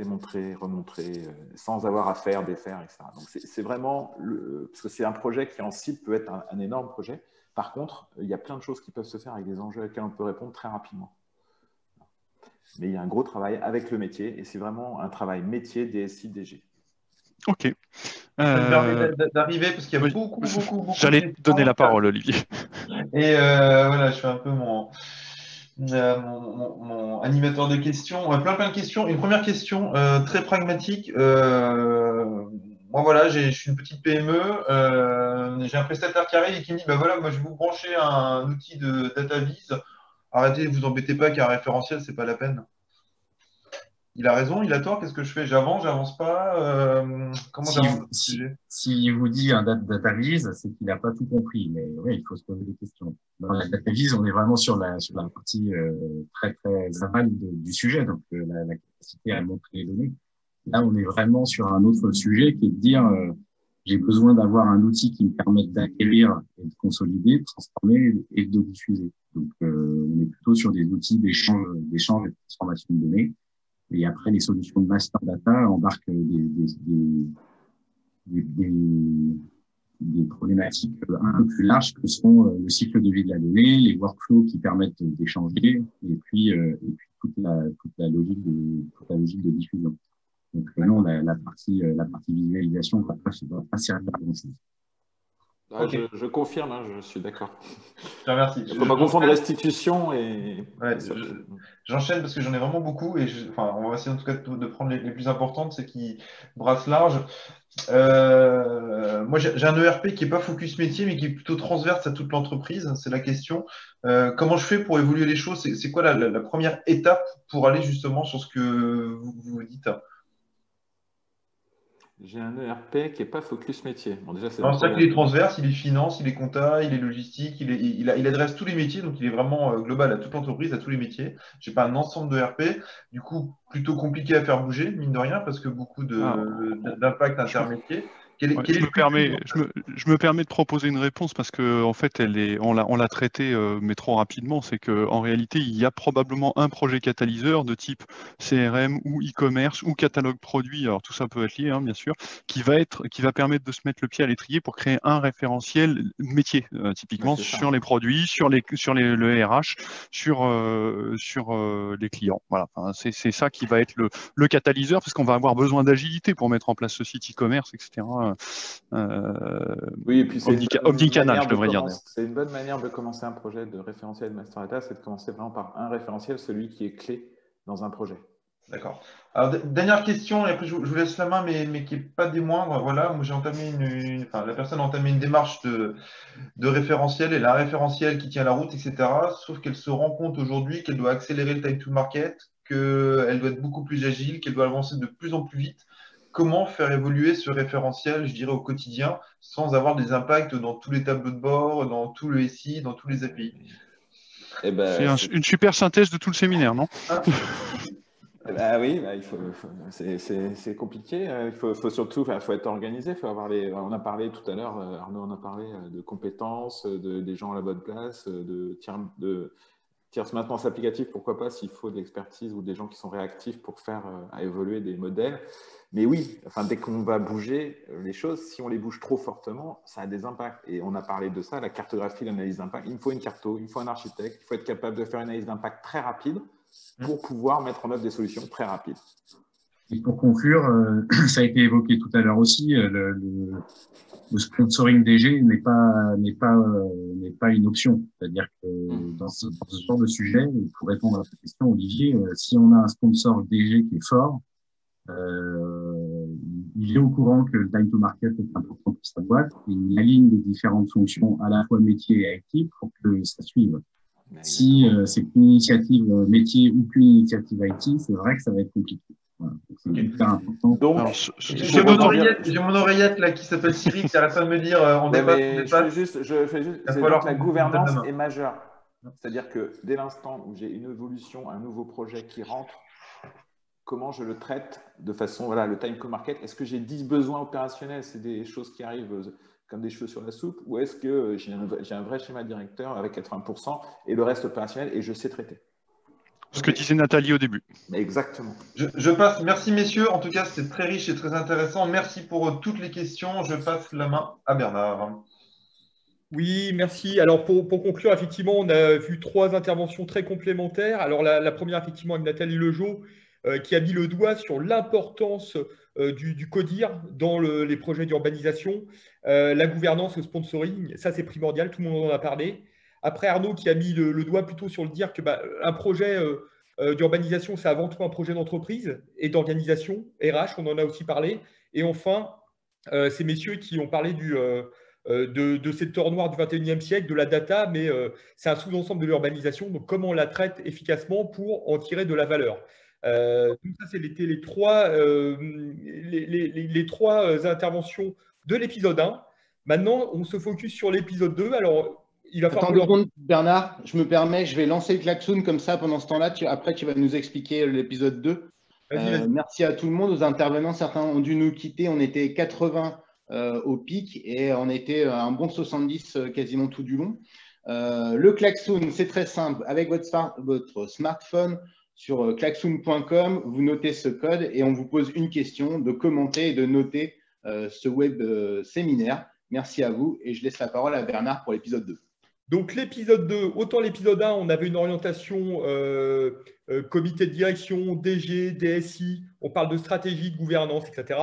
Speaker 7: remontrer, sans avoir à faire, défaire, etc. Donc, c'est vraiment, parce que c'est un projet qui en cible peut être un énorme projet. Par contre, il y a plein de choses qui peuvent se faire avec des enjeux auxquels on peut répondre très rapidement. Mais il y a un gros travail avec le métier et c'est vraiment un travail métier DSI, DG.
Speaker 6: Ok.
Speaker 4: Ça me permet d'arriver parce qu'il y a beaucoup.
Speaker 6: J'allais te donner la parole, Olivier.
Speaker 4: Et voilà, je fais un peu mon animateur de questions. Plein de questions. Une première question très pragmatique. Moi, voilà, je suis une petite PME. J'ai un prestataire qui arrive et qui me dit, voilà, moi, je vais vous brancher un outil de DataVis. Arrêtez, vous embêtez pas, car référentiel, c'est pas la peine. Il a raison, il a tort. Qu'est-ce que je fais? J'avance pas. Comment
Speaker 8: S'il vous dit un DataVis, c'est qu'il n'a pas tout compris. Mais oui, il faut se poser des questions. Dans la DataVis, on est vraiment sur la partie très, très aval du sujet, donc la capacité à montrer les données. Là, on est vraiment sur un autre sujet qui est de dire j'ai besoin d'avoir un outil qui me permette d'acquérir et de consolider, de transformer et de diffuser. Donc, on est plutôt sur des outils d'échange et de transformation de données. Et après, les solutions de master data embarquent des problématiques un peu plus larges que sont le cycle de vie de la donnée, les workflows qui permettent d'échanger, et puis toute la logique de diffusion. Donc non, la partie visualisation ne va pas servir à grand-chose.
Speaker 7: Okay. Je confirme, hein, je suis d'accord.
Speaker 4: Je te remercie.
Speaker 7: Il ne faut pas confondre restitution et…
Speaker 4: Ouais, j'enchaîne parce que j'en ai vraiment beaucoup et on va essayer en tout cas de prendre les plus importantes, c'est qui brassent large. Moi, j'ai un ERP qui n'est pas focus métier, mais qui est plutôt transverse à toute l'entreprise. C'est la question. Comment je fais pour évoluer les choses? C'est quoi la première étape pour aller justement sur ce que vous dites?
Speaker 7: J'ai un ERP qui n'est pas focus métier. Bon, déjà, c'est
Speaker 4: Alors, c'est vrai qu'il est transverse, il est finance, il est compta, il est logistique, il adresse tous les métiers, donc il est vraiment global à toute l'entreprise, à tous les métiers. Je n'ai pas un ensemble de ERP, du coup, plutôt compliqué à faire bouger, mine de rien, parce que beaucoup d'impact intermétier.
Speaker 6: Je me permets de proposer une réponse parce que en fait, on l'a traité, mais trop rapidement. C'est qu'en réalité, il y a probablement un projet catalyseur de type CRM ou e-commerce ou catalogue produit. Alors tout ça peut être lié, hein, bien sûr, qui va permettre de se mettre le pied à l'étrier pour créer un référentiel métier, typiquement sur les produits, sur le RH, sur les clients. Voilà. Enfin, c'est ça qui va être le catalyseur parce qu'on va avoir besoin d'agilité pour mettre en place ce site e-commerce, etc.
Speaker 7: Oui, et puis
Speaker 6: omnicanal, je devrais dire.
Speaker 7: C'est une bonne manière de commencer un projet de référentiel master data, c'est de commencer vraiment par un référentiel, celui qui est clé dans un projet.
Speaker 4: D'accord. Alors, dernière question, et après je vous laisse la main, mais qui n'est pas des moindres. Voilà, moi j'ai entamé la personne a entamé une démarche de référentiel, elle a un référentiel qui tient la route, etc. Sauf qu'elle se rend compte aujourd'hui qu'elle doit accélérer le time to market, qu'elle doit être beaucoup plus agile, qu'elle doit avancer de plus en plus vite. Comment faire évoluer ce référentiel, je dirais, au quotidien, sans avoir des impacts dans tous les tableaux de bord, dans tout le SI, dans tous les API?
Speaker 6: C'est une super synthèse de tout le séminaire, non?
Speaker 7: Oui, c'est compliqué. Il faut surtout, faut être organisé. Faut avoir on a parlé tout à l'heure, Arnaud en a parlé de compétences, des gens à la bonne place, de tierce maintenance applicative, pourquoi pas, s'il faut de l'expertise ou des gens qui sont réactifs pour faire évoluer des modèles. Mais oui, dès qu'on va bouger les choses, si on les bouge trop fortement, ça a des impacts. Et on a parlé de ça, la cartographie, l'analyse d'impact. Il me faut une carto, il me faut un architecte, il faut être capable de faire une analyse d'impact très rapide pour pouvoir mettre en œuvre des solutions très rapides.
Speaker 8: Et pour conclure, ça a été évoqué tout à l'heure aussi, le sponsoring DG n'est pas une option. C'est-à-dire que dans ce genre de sujet, pour répondre à ta question, Olivier, si on a un sponsor DG qui est fort, il est au courant que le time to market est important pour sa boîte et il aligne les différentes fonctions à la fois métier et IT pour que ça suive. Si c'est qu'une initiative métier ou qu'une initiative IT, c'est vrai que ça va être compliqué. Voilà. C'est hyper important.
Speaker 4: Donc, j'ai mon oreillette là qui s'appelle Siri qui arrête pas de me dire on dépasse.
Speaker 7: Je fais juste la gouvernance est majeure. C'est-à-dire que dès l'instant où j'ai une évolution, un nouveau projet qui rentre, comment je le traite de façon, le time to market, est-ce que j'ai 10 besoins opérationnels, c'est des choses qui arrivent comme des cheveux sur la soupe, ou est-ce que j'ai un vrai schéma directeur avec 80% et le reste opérationnel et je sais traiter?
Speaker 6: Ce que disait Nathalie au début.
Speaker 7: Exactement.
Speaker 4: Je passe. Merci messieurs. En tout cas, c'est très riche et très intéressant. Merci pour toutes les questions. Je passe la main à Bernard.
Speaker 2: Oui, merci. Alors pour conclure, effectivement, on a vu 3 interventions très complémentaires. Alors la première, effectivement, avec Nathalie Lejeau, qui a mis le doigt sur l'importance du CODIR dans les projets d'urbanisation, la gouvernance, le sponsoring, ça c'est primordial, tout le monde en a parlé. Après, Arnaud qui a mis le doigt plutôt sur le dire que un projet d'urbanisation, c'est avant tout un projet d'entreprise et d'organisation, RH, on en a aussi parlé. Et enfin, ces messieurs qui ont parlé de cette tor noire du 21e siècle, de la data, mais c'est un sous-ensemble de l'urbanisation, donc comment on la traite efficacement pour en tirer de la valeur. Tout ça, c'était les trois interventions de l'épisode 1. Maintenant, on se focus sur l'épisode 2. Alors, il va falloir…
Speaker 1: Attends 2 secondes, Bernard, je me permets, je vais lancer le klaxon comme ça pendant ce temps-là. Après, tu vas nous expliquer l'épisode 2.
Speaker 2: Vas-y.
Speaker 1: Merci à tout le monde, aux intervenants. Certains ont dû nous quitter. On était 80 au pic et on était un bon 70 quasiment tout du long. Le klaxon, c'est très simple. Avec votre smartphone, sur klaxon.com, vous notez ce code et on vous pose une question, de commenter et de noter ce web séminaire. Merci à vous et je laisse la parole à Bernard pour l'épisode 2.
Speaker 2: Donc l'épisode 2, autant l'épisode 1, on avait une orientation comité de direction, DG, DSI, on parle de stratégie, de gouvernance, etc.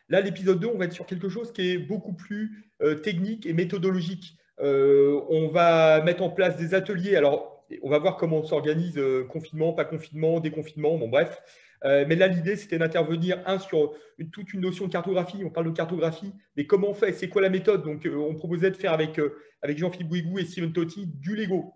Speaker 2: Là, l'épisode 2, on va être sur quelque chose qui est beaucoup plus technique et méthodologique. On va mettre en place des ateliers. Alors, on va voir comment on s'organise, confinement, pas confinement, déconfinement, bon bref. Mais là, l'idée, c'était d'intervenir, sur toute une notion de cartographie. On parle de cartographie, mais comment on fait? C'est quoi la méthode? Donc, on proposait de faire avec Jean-Philippe Bouigou et Steven Totti du Lego.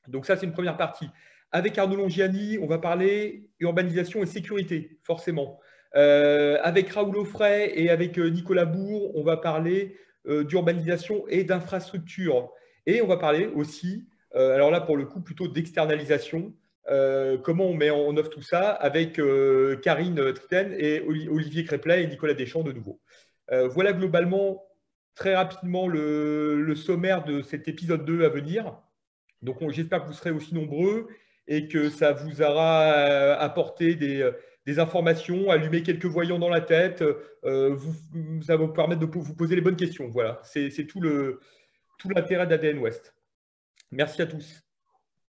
Speaker 2: Donc ça, c'est une première partie. Avec Arnaud Longiani, on va parler urbanisation et sécurité, forcément. Avec Raoul Offray et avec Nicolas Bourg, on va parler d'urbanisation et d'infrastructure. Et on va parler aussi, alors là pour le coup plutôt d'externalisation, comment on met en œuvre tout ça avec Karine Triten et Olivier Crépelet et Nicolas Deschamps de nouveau. Voilà globalement très rapidement le sommaire de cet épisode 2 à venir. Donc j'espère que vous serez aussi nombreux et que ça vous aura apporté des informations, allumé quelques voyants dans la tête, ça va vous permettre de vous poser les bonnes questions. Voilà, c'est tout l'intérêt d'ADN Ouest. Merci à tous.